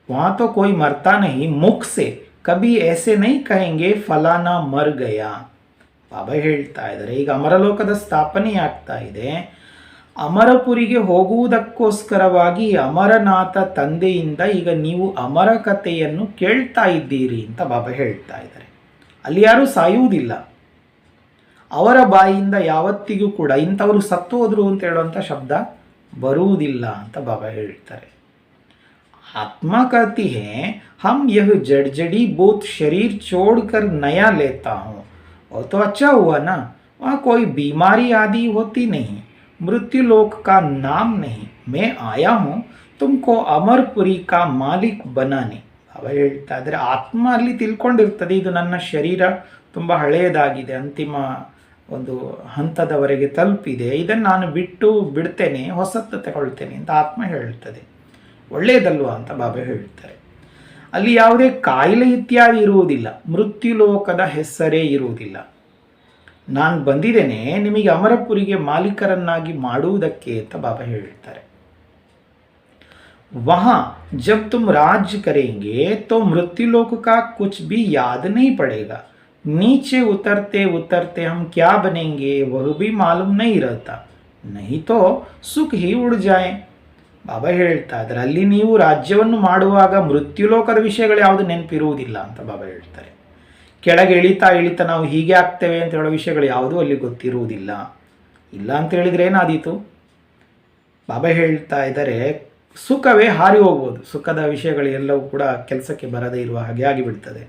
वहाँ तो कोई मरता नहीं, मुख से कभी ऐसे नहीं कहेंगे फलाना मर गया. ಬಾಬಾ ಹೇಳ್ತಾ ಇದ್ದಾರೆ ಈಗ ಅಮರಲೋಕದ ಸ್ಥಾಪನೆ ಆಗ್ತಾ ಇದೆ. ಅಮರಪುರಿಗೆ ಹೋಗುವುದಕ್ಕೋಸ್ಕರವಾಗಿ ಅಮರನಾಥ ತಂದೆಯಿಂದ ಈಗ ನೀವು ಅಮರ ಕಥೆಯನ್ನು ಕೇಳ್ತಾ ಇದ್ದೀರಿ ಅಂತ ಬಾಬಾ ಹೇಳ್ತಾ ಇದ್ದಾರೆ. ಅಲ್ಲಿ ಯಾರೂ ಸಾಯುವುದಿಲ್ಲ, ಅವರ ಬಾಯಿಯಿಂದ ಯಾವತ್ತಿಗೂ ಕೂಡ ಇಂಥವರು ಸತ್ತು ಹೋದ್ರು ಅಂತ ಹೇಳುವಂಥ ಶಬ್ದ ಬರುವುದಿಲ್ಲ ಅಂತ ಬಾಬಾ ಹೇಳ್ತಾರೆ. आत्मा कहती है हम यह जड़जड़ी बोत शरीर छोड़कर नया लेता हूँ, और तो अच्छा हुआ ना, वहाँ कोई बीमारी आदि होती नहीं, मृत्युलोक का नाम नहीं. मैं आया हूँ तुमको अमरपुरी का मालिक बनाने. ಅವ ಹೇಳ್ತಾ ಇದ್ದಾರೆ ಆತ್ಮ ಅಲ್ಲಿ ತಿಳ್ಕೊಂಡಿರ್ತದೆ ಇದು ನನ್ನ ಶರೀರ ತುಂಬ ಹಳೆಯದಾಗಿದೆ, ಅಂತಿಮ ಒಂದು ಹಂತದವರೆಗೆ ತಲುಪಿದೆ, ಇದನ್ನು ನಾನು ಬಿಡ್ತೇನೆ, ಹೊಸತ್ತು ತಗೊಳ್ತೇನೆ ಅಂತ ಆತ್ಮ ಹೇಳ್ತದೆ. ಒಳ್ಳೆಯದಲ್ವಾ ಅಂತ ಬಾಬಾ ಹೇಳ್ತಾರೆ. ಅಲ್ಲಿ ಯಾವುದೇ ಕಾಯಿಲೆ ಇತ್ಯಾದಿ ಇರುವುದಿಲ್ಲ, ಮೃತ್ಯುಲೋಕದ ಹೆಸರೇ ಇರುವುದಿಲ್ಲ. ನಾನು ಬಂದಿದ್ದೇನೆ ನಿಮಗೆ ಅಮರಪುರಿಗೆ ಮಾಲೀಕರನ್ನಾಗಿ ಮಾಡುವುದಕ್ಕೆ ಅಂತ ಬಾಬಾ ಹೇಳ್ತಾರೆ. वहाँ जब तुम राज्य करेंगे तो मृत्युलोक का कुछ भी याद नहीं पड़ेगा. नीचे उतरते उतरते हम क्या बनेंगे वह भी मालूम नहीं रहता, नहीं तो सुख ही उड़ जाए. ಬಾಬಾ ಹೇಳ್ತಾ ಇದ್ದಾರೆ ಅಲ್ಲಿ ನೀವು ರಾಜ್ಯವನ್ನು ಮಾಡುವಾಗ ಮೃತ್ಯುಲೋಕದ ವಿಷಯಗಳು ಯಾವುದು ನೆನಪಿರುವುದಿಲ್ಲ ಅಂತ ಬಾಬಾ ಹೇಳ್ತಾರೆ. ಕೆಳಗೆ ಇಳಿತಾ ಇಳಿತಾ ನಾವು ಹೀಗೆ ಆಗ್ತೇವೆ ಅಂತ ಹೇಳೋ ವಿಷಯಗಳು ಯಾವುದೂ ಅಲ್ಲಿ ಗೊತ್ತಿರುವುದಿಲ್ಲ. ಇಲ್ಲ ಅಂತ ಹೇಳಿದರೆ ಏನಾದೀತು? ಬಾಬಾ ಹೇಳ್ತಾ ಇದ್ದಾರೆ ಸುಖವೇ ಹಾರಿ ಹೋಗ್ಬೋದು, ಸುಖದ ವಿಷಯಗಳು ಎಲ್ಲವೂ ಕೂಡ ಕೆಲಸಕ್ಕೆ ಬರದೇ ಇರುವ ಹಾಗೆ ಆಗಿಬಿಡ್ತದೆ.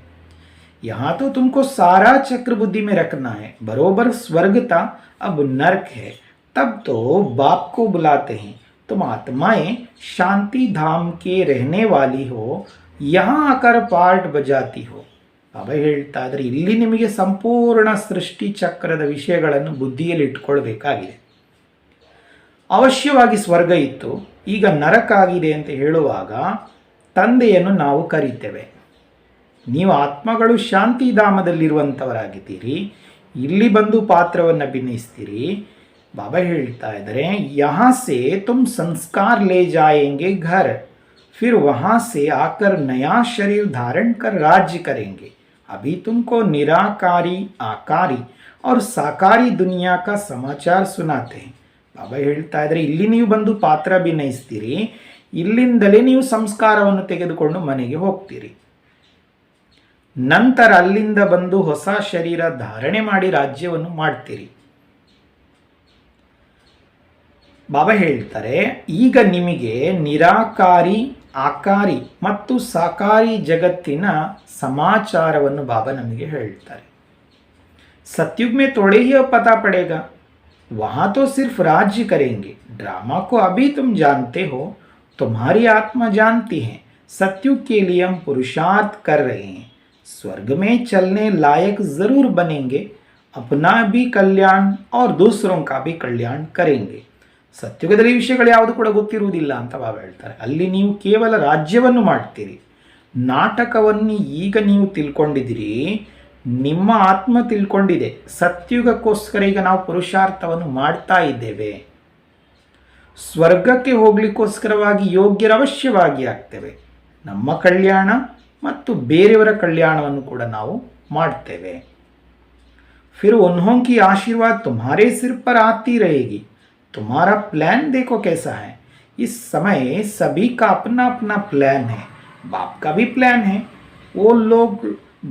यहाँ तो तुमको सारा चक्र बुद्धि में रखना है, बरोबर स्वर्ग था अब नर्क है. तब तो बाप को बुलाते हैं, तुम आत्माएं शांति धाम के रहने वाली हो, यहाँ आकर पार्ट बजाती हो. ಬಾಬಾ ಹೇಳ್ತಾ ಇದ್ದಾರೆ ಇಲ್ಲಿ ನಿಮಗೆ ಸಂಪೂರ್ಣ ಸೃಷ್ಟಿ ಚಕ್ರದ ವಿಷಯಗಳನ್ನು ಬುದ್ಧಿಯಲ್ಲಿ ಇಟ್ಕೊಳ್ಬೇಕಾಗಿದೆ. ಅವಶ್ಯವಾಗಿ ಸ್ವರ್ಗ ಇತ್ತು, ಈಗ ನರಕ ಆಗಿದೆ ಅಂತ ಹೇಳುವಾಗ ತಂದೆಯನ್ನು ನಾವು ಕರೀತೇವೆ. ನೀವು ಆತ್ಮಗಳು ಶಾಂತಿಧಾಮದಲ್ಲಿರುವಂಥವರಾಗಿದ್ದೀರಿ, ಇಲ್ಲಿ ಬಂದು ಪಾತ್ರವನ್ನು ಅಭಿನಯಿಸ್ತೀರಿ. ಬಾಬಾ ಹೇಳ್ತಾ ಇದ್ದಾರೆ, यहाँ से तुम संस्कार ले जाएंगे घर, फिर वहाँ से आकर नया शरीर धारण कर राज्य करेंगे. अभी तुमको निराकारी, आकारी और साकारी दुनिया का समाचार सुनाते हैं. ಬಾಬಾ ಹೇಳ್ತಾ ಇದ್ದಾರೆ, ಇಲ್ಲಿ ನೀವು ಬಂದು ಪಾತ್ರ ಅಭಿನಯಿಸ್ತೀರಿ, ಇಲ್ಲಿಂದಲೇ ನೀವು ಸಂಸ್ಕಾರವನ್ನು ತೆಗೆದುಕೊಂಡು ಮನೆಗೆ ಹೋಗ್ತೀರಿ. ನಂತರ ಅಲ್ಲಿಂದ ಬಂದು ಹೊಸ ಶರೀರ ಧಾರಣೆ ಮಾಡಿ ರಾಜ್ಯವನ್ನು ಮಾಡ್ತೀರಿ. ಬಾಬಾ ಹೇಳ್ತಾರೆ, ಈಗ ನಿಮಗೆ ನಿರಾಕಾರಿ, ಆಕಾರಿ ಮತ್ತು ಸಾಕಾರಿ ಜಗತ್ತಿನ ಸಮಾಚಾರವನ್ನು ಬಾಬಾ ನಮಗೆ ಹೇಳ್ತಾರೆ. सतयुग में थोड़े ही अब पता पड़ेगा, वहाँ तो सिर्फ राज्य करेंगे. ड्रामा को अभी तुम जानते हो, तुम्हारी आत्मा जानती है. सतयुग के लिए हम पुरुषार्थ कर रहे हैं. स्वर्ग में चलने लायक जरूर बनेंगे. अपना भी कल्याण और दूसरों का भी कल्याण करेंगे. ಸತ್ಯುಗದಲ್ಲಿ ವಿಷಯಗಳು ಯಾವುದು ಕೂಡ ಗೊತ್ತಿರುವುದಿಲ್ಲ ಅಂತ ಬಾಬಾ ಹೇಳ್ತಾರೆ. ಅಲ್ಲಿ ನೀವು ಕೇವಲ ರಾಜ್ಯವನ್ನು ಮಾಡ್ತೀರಿ. ನಾಟಕವನ್ನು ಈಗ ನೀವು ತಿಳ್ಕೊಂಡಿದ್ದೀರಿ, ನಿಮ್ಮ ಆತ್ಮ ತಿಳ್ಕೊಂಡಿದೆ. ಸತ್ಯುಗಕ್ಕೋಸ್ಕರ ಈಗ ನಾವು ಪುರುಷಾರ್ಥವನ್ನು ಮಾಡ್ತಾ ಇದ್ದೇವೆ. ಸ್ವರ್ಗಕ್ಕೆ ಹೋಗ್ಲಿಕ್ಕೋಸ್ಕರವಾಗಿ ಯೋಗ್ಯರ ಅವಶ್ಯವಾಗಿ ಆಗ್ತೇವೆ. ನಮ್ಮ ಕಲ್ಯಾಣ ಮತ್ತು ಬೇರೆಯವರ ಕಲ್ಯಾಣವನ್ನು ಕೂಡ ನಾವು ಮಾಡ್ತೇವೆ. फिर उन्हों की आशीर्वाद तुम्हारे सिर पर आती रहेगी. तुम्हारा प्लान देखो कैसा है. इस समय सभी का अपना अपना प्लान है. बाप का भी प्लान है. वो लोग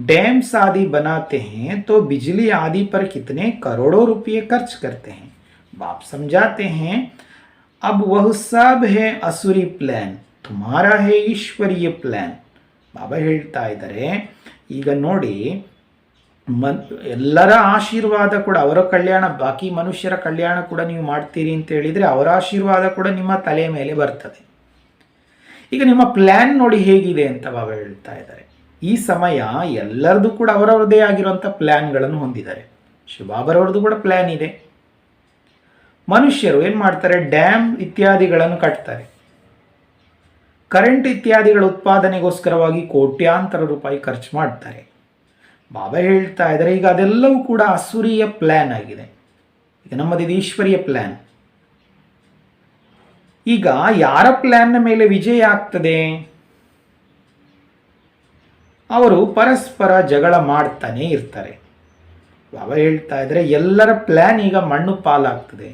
डैम्स आदि बनाते हैं तो बिजली आदि पर कितने करोड़ों रुपये खर्च करते हैं. बाप समझाते हैं, अब वह सब है असुरी प्लान, तुम्हारा है ईश्वरीय प्लान. ಬಾಬಾ ಹೇಳ್ತಾ ಇದ್ದಾರೆ, ಈಗ ನೋಡಿ, ಎಲ್ಲರ ಆಶೀರ್ವಾದ ಕೂಡ, ಅವರ ಕಲ್ಯಾಣ, ಬಾಕಿ ಮನುಷ್ಯರ ಕಲ್ಯಾಣ ಕೂಡ ನೀವು ಮಾಡ್ತೀರಿ ಅಂತ ಹೇಳಿದರೆ ಅವರ ಆಶೀರ್ವಾದ ಕೂಡ ನಿಮ್ಮ ತಲೆ ಮೇಲೆ ಬರ್ತದೆ. ಈಗ ನಿಮ್ಮ ಪ್ಲ್ಯಾನ್ ನೋಡಿ ಹೇಗಿದೆ ಅಂತ ಬಾಬಾ ಹೇಳ್ತಾ ಇದ್ದಾರೆ. ಈ ಸಮಯ ಎಲ್ಲರದು ಕೂಡ ಅವರವರದೇ ಆಗಿರುವಂಥ ಪ್ಲ್ಯಾನ್ಗಳನ್ನು ಹೊಂದಿದ್ದಾರೆ. ಶಿವಬಾಬರವ್ರದ್ದು ಕೂಡ ಪ್ಲ್ಯಾನ್ ಇದೆ. ಮನುಷ್ಯರು ಏನು ಮಾಡ್ತಾರೆ, ಡ್ಯಾಮ್ ಇತ್ಯಾದಿಗಳನ್ನು ಕಟ್ತಾರೆ. ಕರೆಂಟ್ ಇತ್ಯಾದಿಗಳ ಉತ್ಪಾದನೆಗೋಸ್ಕರವಾಗಿ ಕೋಟ್ಯಾಂತರ ರೂಪಾಯಿ ಖರ್ಚು ಮಾಡ್ತಾರೆ. ಬಾಬಾ ಹೇಳ್ತಾ ಇದ್ದಾರೆ, ಈಗ ಅದೆಲ್ಲವೂ ಕೂಡ ಅಸುರಿಯ ಪ್ಲ್ಯಾನ್ ಆಗಿದೆ. ಈಗ ನಮ್ಮದು ಈಶ್ವರಿಯ ಪ್ಲ್ಯಾನ್. ಈಗ ಯಾರ ಪ್ಲ್ಯಾನ್ನ ಮೇಲೆ ವಿಜಯ ಆಗ್ತದೆ, ಅವರು ಪರಸ್ಪರ ಜಗಳ ಮಾಡ್ತಾನೆ ಇರ್ತಾರೆ. ಬಾಬಾ ಹೇಳ್ತಾ ಇದ್ದಾರೆ, ಎಲ್ಲರ ಪ್ಲ್ಯಾನ್ ಈಗ ಮಣ್ಣು ಪಾಲಾಗ್ತದೆ.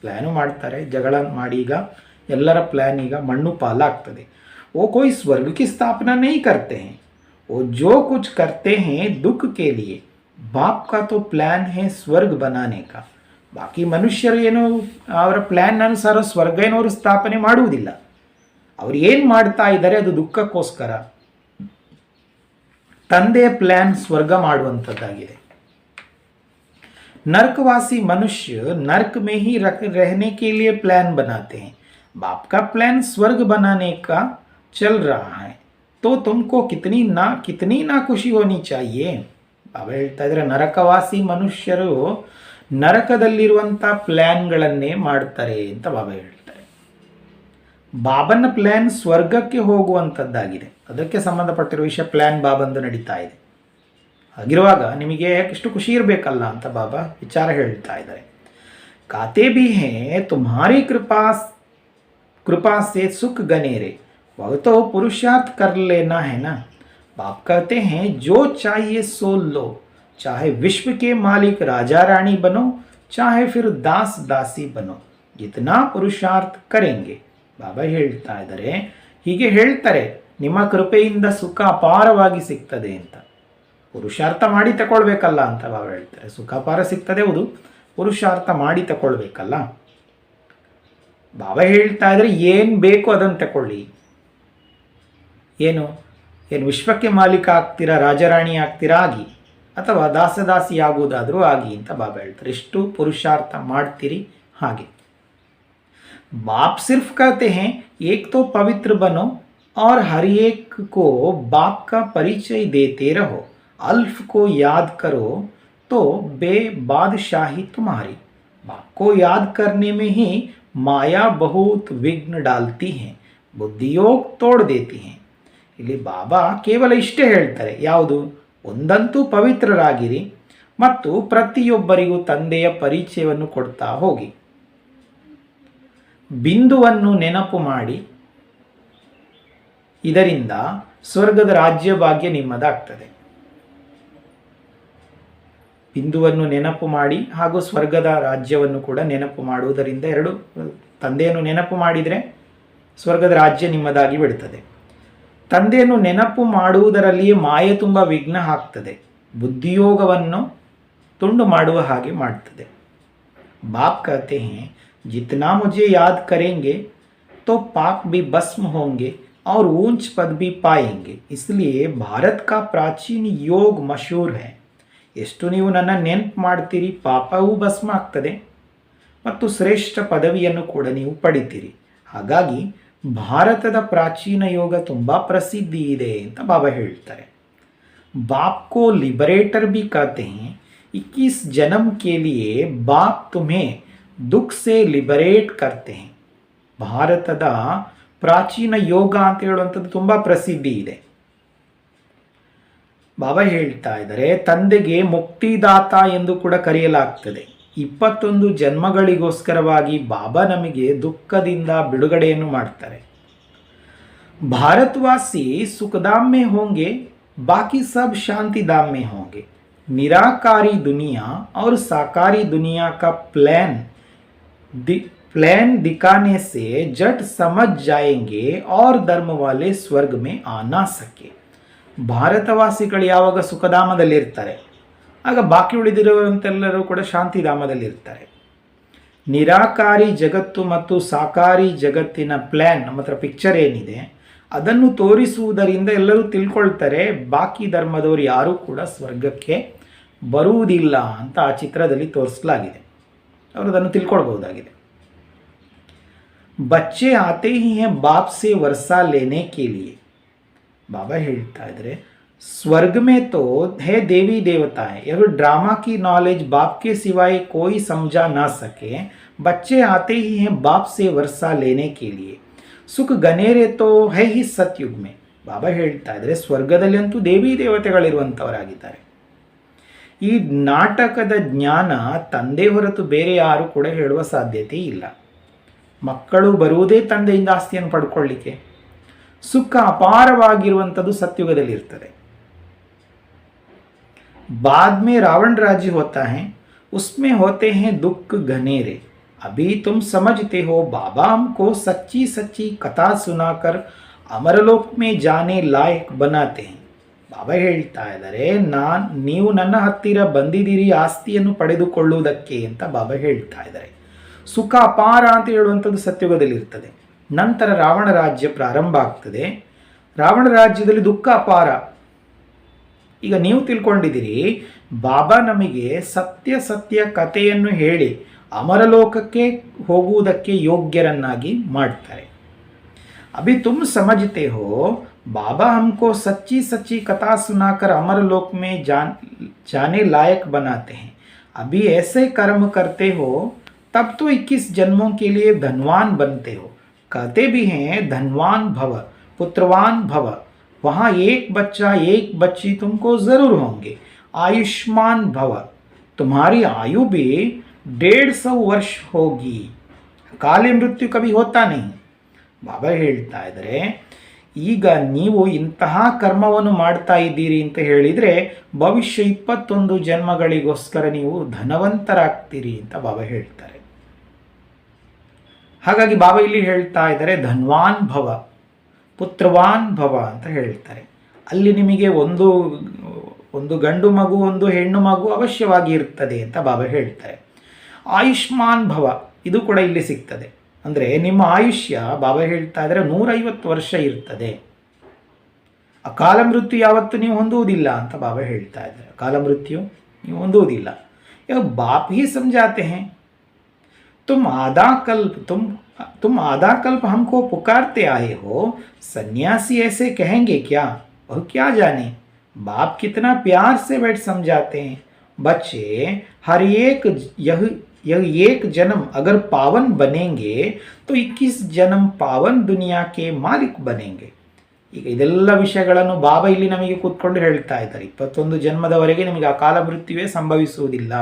ಪ್ಲ್ಯಾನು ಮಾಡ್ತಾರೆ, ಜಗಳ ಮಾಡಿ ಈಗ ಎಲ್ಲರ ಪ್ಲ್ಯಾನ್ ಈಗ ಮಣ್ಣು ಪಾಲಾಗ್ತದೆ. वो कोई स्वर्ग की स्थापना नहीं करते हैं, वो जो कुछ करते हैं दुख के लिए. बाप का तो प्लान है स्वर्ग बनाने का. ಬಾಕಿ ಮನುಷ್ಯರು ಏನು ಅವರ ಪ್ಲ್ಯಾನ್ ಅನುಸಾರ ಸ್ವರ್ಗ ಏನವರು ಸ್ಥಾಪನೆ ಮಾಡುವುದಿಲ್ಲ. ಅವರು ಏನು ಮಾಡ್ತಾ ಇದ್ದಾರೆ ಅದು ದುಃಖಕ್ಕೋಸ್ಕರ. ತಂದೆಯ ಪ್ಲ್ಯಾನ್ ಸ್ವರ್ಗ ಮಾಡುವಂಥದ್ದಾಗಿದೆ. नर्कवासी मनुष्य नर्क में ही रहने के लिए प्लान बनाते हैं. बाप का प्लान स्वर्ग बनाने का चल रहा है, तो तुमको कितनी ना खुशी होनी चाहिए. ಬಾಬಾ ಹೇಳ್ತಾ ಇದ್ರೆ, ನರಕವಾಸಿ ಮನುಷ್ಯರು ನರಕದಲ್ಲಿರುವಂಥ ಪ್ಲ್ಯಾನ್ಗಳನ್ನೇ ಮಾಡ್ತಾರೆ ಅಂತ ಬಾಬಾ ಹೇಳ್ತಾರೆ. ಬಾಬನ ಪ್ಲ್ಯಾನ್ ಸ್ವರ್ಗಕ್ಕೆ ಹೋಗುವಂಥದ್ದಾಗಿದೆ. ಅದಕ್ಕೆ ಸಂಬಂಧಪಟ್ಟಿರುವ ವಿಷಯ ಪ್ಲ್ಯಾನ್ ಬಾಬಂದು ನಡೀತಾ ಇದೆ. ಹಾಗಿರುವಾಗ ನಿಮಗೆ ಎಷ್ಟು ಖುಷಿ ಇರಬೇಕಲ್ಲ ಅಂತ ಬಾಬಾ ವಿಚಾರ ಹೇಳ್ತಾ ಇದ್ದಾರೆ. ಕಾತೆ ಭಿ ಹೇ ತುಮ್ಹಾರಿ कृपा से सुख गनेरे, वह तो पुरुषार्थ कर लेना है ना. बाप कहते हैं, जो चाहिए सो लो, चाहे विश्व के मालिक राजा रानी बनो, चाहे फिर दास दासी बनो, जितना पुरुषार्थ करेंगे. ಬಾಬಾ ಹೇಳ್ತಾ ಇದ್ದಾರೆ, ಹೀಗೆ ಹೇಳ್ತಾರೆ, ನಿಮ್ಮ ಕೃಪೆಯಿಂದ ಸುಖ ಅಪಾರವಾಗಿ ಸಿಗ್ತದೆ ಅಂತ. ಪುರುಷಾರ್ಥ ಮಾಡಿ ತಗೊಳ್ಬೇಕಲ್ಲ ಅಂತ ಬಾಬಾ ಹೇಳ್ತಾರೆ. ಸುಖ ಅಪಾರ ಸಿಗ್ತದೆ, ಹೌದು, ಪುರುಷಾರ್ಥ ಮಾಡಿ ತಗೊಳ್ಬೇಕಲ್ಲ. ಬಾಬಾ ಹೇಳ್ತಾ ಇದ್ರೆ, ಏನು ಬೇಕು ಅದನ್ನು ತಗೊಳ್ಳಿ. ಏನು ವಿಶ್ವಕ್ಕೆ ಮಾಲೀಕ ಆಗ್ತೀರಾ, ರಾಜರಾಣಿ ಆಗ್ತೀರಾ ಆಗಿ, ಅಥವಾ ದಾಸದಾಸಿ ಆಗುವುದಾದರೂ ಆಗಿ ಅಂತ ಬಾಬಾ ಹೇಳ್ತಾರೆ. ಎಷ್ಟು ಪುರುಷಾರ್ಥ ಮಾಡ್ತೀರಿ ಹಾಗೆ. बाप सिर्फ कहते हैं, एक तो पवित्र बनो और हर एक को बाप का परिचय देते रहो. अल्फ को याद करो तो बेबादशाही तुम्हारी. बाप को याद करने में ही माया बहुत विघ्न डालती है, बुद्धियोग तोड़ देती है. ಇಲ್ಲಿ ಬಾಬಾ ಕೇವಲ ಇಷ್ಟೇ ಹೇಳ್ತಾರೆ, ಯಾವುದು, ಒಂದಂತೂ ಪವಿತ್ರರಾಗಿರಿ ಮತ್ತು ಪ್ರತಿಯೊಬ್ಬರಿಗೂ ತಂದೆಯ ಪರಿಚಯವನ್ನು ಕೊಡ್ತಾ ಹೋಗಿ. ಬಿಂದುವನ್ನು ನೆನಪು ಮಾಡಿ, ಇದರಿಂದ ಸ್ವರ್ಗದ ರಾಜ್ಯ ಭಾಗ್ಯ ನಿಮ್ಮದಾಗ್ತದೆ. ಬಿಂದುವನ್ನು ನೆನಪು ಮಾಡಿ ಹಾಗೂ ಸ್ವರ್ಗದ ರಾಜ್ಯವನ್ನು ಕೂಡ ನೆನಪು ಮಾಡುವುದರಿಂದ, ಎರಡು ತಂದೆಯನ್ನು ನೆನಪು ಮಾಡಿದರೆ ಸ್ವರ್ಗದ ರಾಜ್ಯ ನಿಮ್ಮದಾಗಿ ಬಿಡ್ತದೆ. ತಂದೆಯನ್ನು ನೆನಪು ಮಾಡುವುದರಲ್ಲಿಯೇ ಮಾಯೆ ತುಂಬ ವಿಘ್ನ ಆಗ್ತದೆ, ಬುದ್ಧಿಯೋಗವನ್ನು ತುಂಡು ಮಾಡುವ ಹಾಗೆ ಮಾಡ್ತದೆ. बाप कहते हैं जितना मुझे याद करेंगे तो पाप भी भस्म होंगे और ऊंच पद भी पाएंगे. इसलिए भारत का प्राचीन योग मशहूर है. ಎಷ್ಟು ನೀವು ನನ್ನ ನೆನಪು ಮಾಡ್ತೀರಿ, ಪಾಪವೂ ಭಸ್ಮ ಆಗ್ತದೆ ಮತ್ತು ಶ್ರೇಷ್ಠ ಪದವಿಯನ್ನು ಕೂಡ ನೀವು ಪಡಿತೀರಿ. ಹಾಗಾಗಿ ಭಾರತದ ಪ್ರಾಚೀನ ಯೋಗ ತುಂಬ ಪ್ರಸಿದ್ಧಿ ಇದೆ ಅಂತ ಬಾಬಾ ಹೇಳ್ತಾರೆ. बाप को लिबरेटर भी कहते हैं. 21 जन्म के लिए बाप तुम्हें दुख से लिबरेट करते हैं. ಭಾರತದ ಪ್ರಾಚೀನ ಯೋಗ ಅಂತ ಹೇಳುವಂಥದ್ದು ತುಂಬ ಪ್ರಸಿದ್ಧಿ ಇದೆ. ಬಾಬಾ ಹೇಳ್ತಾ ಇದ್ದಾರೆ, ತಂದೆಗೆ ಮುಕ್ತಿದಾತ ಎಂದು ಕೂಡ ಕರೆಯಲಾಗ್ತದೆ. 21 ಜನ್ಮಗಳಿಗೋಸ್ಕರವಾಗಿ ಬಾಬಾ ನಮಗೆ ದುಃಖದಿಂದ ಬಿಡುಗಡೆಯನ್ನು ಮಾಡ್ತಾರೆ. ಭಾರತವಾಸಿ ಸುಖಧಾಮ್ ಮೇ ಹೋಂಗೆ, बाकी सब शांति धाम में होंगे. निराकारी दुनिया और साकारी दुनिया का प्लान दिखाने से जट समझ जाएंगे और धर्म वाले स्वर्ग में आ ना सके. ಭಾರತವಾಸಿಗಳು ಯಾವಾಗ ಸುಖಧಾಮದಲ್ಲಿರ್ತಾರೆ, ಆಗ ಬಾಕಿ ಉಳಿದಿರುವಂತೆಲ್ಲರೂ ಕೂಡ ಶಾಂತಿಧಾಮದಲ್ಲಿರ್ತಾರೆ. ನಿರಾಕಾರಿ ಜಗತ್ತು ಮತ್ತು ಸಾಕಾರಿ ಜಗತ್ತಿನ ಪ್ಲ್ಯಾನ್ ನಮ್ಮ ಹತ್ರ ಪಿಕ್ಚರ್ ಏನಿದೆ ಅದನ್ನು ತೋರಿಸುವುದರಿಂದ ಎಲ್ಲರೂ ತಿಳ್ಕೊಳ್ತಾರೆ, ಬಾಕಿ ಧರ್ಮದವರು ಯಾರೂ ಕೂಡ ಸ್ವರ್ಗಕ್ಕೆ ಬರುವುದಿಲ್ಲ ಅಂತ ಆ ಚಿತ್ರದಲ್ಲಿ ತೋರಿಸಲಾಗಿದೆ. ಅವರು ಅದನ್ನು ತಿಳ್ಕೊಳ್ಬಹುದಾಗಿದೆ. ಬಚ್ಚೆ ಆತೆ ಹಿ ಹೈ ಬಾಪ್ ಸೆ ವರ್ಸಾ ಲೇನೆ ಕೆ ಲಿಯೆ. बाबा ಹೇಳ್ತಾ ಇದ್ದಾರೆ, स्वर्ग में तो है देवी देवता है. यह ड्रामा की नॉलेज बाप के सिवाय कोई समझा ना सके. बच्चे आते ही हैं बाप से वर्षा लेने के लिए. सुख गनेरे तो है ही सतयुग में. ಬಾಬಾ ಹೇಳ್ತಾ ಇದ್ದಾರೆ, ಸ್ವರ್ಗದಲ್ಲಿ ಅಂತೂ ದೇವಿ ದೇವತೆಗಳಿರುವಂಥವರಾಗಿದ್ದಾರೆ. ಈ ನಾಟಕದ ಜ್ಞಾನ ತಂದೆ ಹೊರತು ಬೇರೆ ಯಾರು ಕೂಡ ಹೇಳುವ ಸಾಧ್ಯತೆ ಇಲ್ಲ. ಮಕ್ಕಳು ಬರುವುದೇ ತಂದೆಯಿಂದ ಆಸ್ತಿಯನ್ನು ಪಡ್ಕೊಳ್ಳಿಕ್ಕೆ. ಸುಖ ಅಪಾರವಾಗಿರುವಂಥದ್ದು ಸತ್ಯುಗದಲ್ಲಿರ್ತದೆ. बाद में रावण राज्य होता है, उसमें होते हैं दुख घनेरे. अभी तुम समझते हो बाबा हमको सच्ची सच्ची कथा सुनाकर अमरलोक में जाने लायक बनाते हैं. ಬಾಬಾ ಹೇಳ್ತಾ ಇದ್ದಾರೆ, ನೀವು ನನ್ನ ಹತ್ತಿರ ಬಂದಿದ್ದೀರಿ ಆಸ್ತಿಯನ್ನು ಪಡೆದುಕೊಳ್ಳುವುದಕ್ಕೆ ಅಂತ ಬಾಬಾ ಹೇಳ್ತಾ ಇದ್ದಾರೆ. ಸುಖ ಅಪಾರ ಅಂತ ಹೇಳುವಂಥದ್ದು ಸತ್ಯುಗದಲ್ಲಿರ್ತದೆ. ನಂತರ ರಾವಣ ರಾಜ್ಯ ಪ್ರಾರಂಭ ಆಗ್ತದೆ. ರಾವಣ ರಾಜ್ಯದಲ್ಲಿ ದುಃಖ ಅಪಾರ. ಈಗ ನೀವು ತಿಳ್ಕೊಂಡಿದ್ದೀರಿ, ಬಾಬಾ ನಮಗೆ ಸತ್ಯ ಕಥೆಯನ್ನು ಹೇಳಿ ಅಮರಲೋಕಕ್ಕೆ ಹೋಗುವುದಕ್ಕೆ ಯೋಗ್ಯರನ್ನಾಗಿ ಮಾಡ್ತಾರೆ. ಅಭಿ ತುಮ್ ಸಮझते हो बाबा हमको सच्ची सच्ची कथा सुनाकर अमरलोक में जाने लायक बनाते हैं. अभी ऐसे कर्म करते हो तब तो 21 जन्मों के लिए धनवान बनते हो. कहते भी हैं धनवान भव पुत्रवान भव. वहाँ एक बच्चा एक बच्ची तुमको ज़रूर होंगे. आयुष्मान भव, तुम्हारी आयु भी 150 वर्ष होगी. काली मृत्यु कभी होता नहीं. ಬಾಬಾ ಹೇಳ್ತಾ ಇದ್ದಾರೆ, ಈಗ ನೀವು ಇಂತಹ ಕರ್ಮವನ್ನು ಮಾಡ್ತಾ ಇದ್ದೀರಿ ಅಂತ ಹೇಳಿದರೆ ಭವಿಷ್ಯ 21 ಜನ್ಮಗಳಿಗೋಸ್ಕರ ನೀವು ಧನವಂತರಾಗ್ತೀರಿ ಅಂತ ಬಾಬಾ ಹೇಳ್ತಾರೆ. ಹಾಗಾಗಿ ಬಾಬಾ ಇಲ್ಲಿ ಹೇಳ್ತಾ ಇದ್ದಾರೆ, ಧನ್ವಾನ್ ಭವ ಪುತ್ರವಾನ್ ಭವ ಅಂತ ಹೇಳ್ತಾರೆ. ಅಲ್ಲಿ ನಿಮಗೆ ಒಂದು ಗಂಡು ಮಗು ಒಂದು ಹೆಣ್ಣು ಮಗು ಅವಶ್ಯವಾಗಿ ಇರ್ತದೆ ಅಂತ ಬಾಬಾ ಹೇಳ್ತಾರೆ. ಆಯುಷ್ಮಾನ್ ಭವ ಇದು ಕೂಡ ಇಲ್ಲಿ ಸಿಗ್ತದೆ. ಅಂದರೆ ನಿಮ್ಮ ಆಯುಷ್ಯ ಬಾಬಾ ಹೇಳ್ತಾ ಇದ್ದಾರೆ 150 ವರ್ಷ ಇರ್ತದೆ. ಅಕಾಲ ಮೃತ್ಯು ಯಾವತ್ತೂ ನೀವು ಹೊಂದುವುದಿಲ್ಲ ಅಂತ ಬಾಬಾ ಹೇಳ್ತಾ ಇದ್ದಾರೆ. ಅಕಾಲ ಮೃತ್ಯು ನೀವು ಹೊಂದುವುದಿಲ್ಲ. ಈಗ ಬಾಪ್ ही समझाते हैं, तुम आधा कल्प हमको पुकारते आए हो. सन्यासी ऐसे कहेंगे क्या? वह क्या जाने. बाप कितना प्यार से बैठ समझाते हैं. बच्चे हर यह एक जन्म अगर पावन बनेंगे तो 21 जन्म पावन दुनिया के मालिक बनेंगे. ಈಗ ಇದೆಲ್ಲ ವಿಷಯಗಳನ್ನು ಬಾಬಾ ಇಲ್ಲಿ ನಮಗೆ ಕೂತ್ಕೊಂಡು ಹೇಳ್ತಾ ಇದ್ದಾರೆ. 21 ಜನ್ಮದವರೆಗೆ ನಿಮಗೆ ಅಕಾಲ ಮೃತ್ಯುವೇ ಸಂಭವಿಸುವುದಿಲ್ಲ.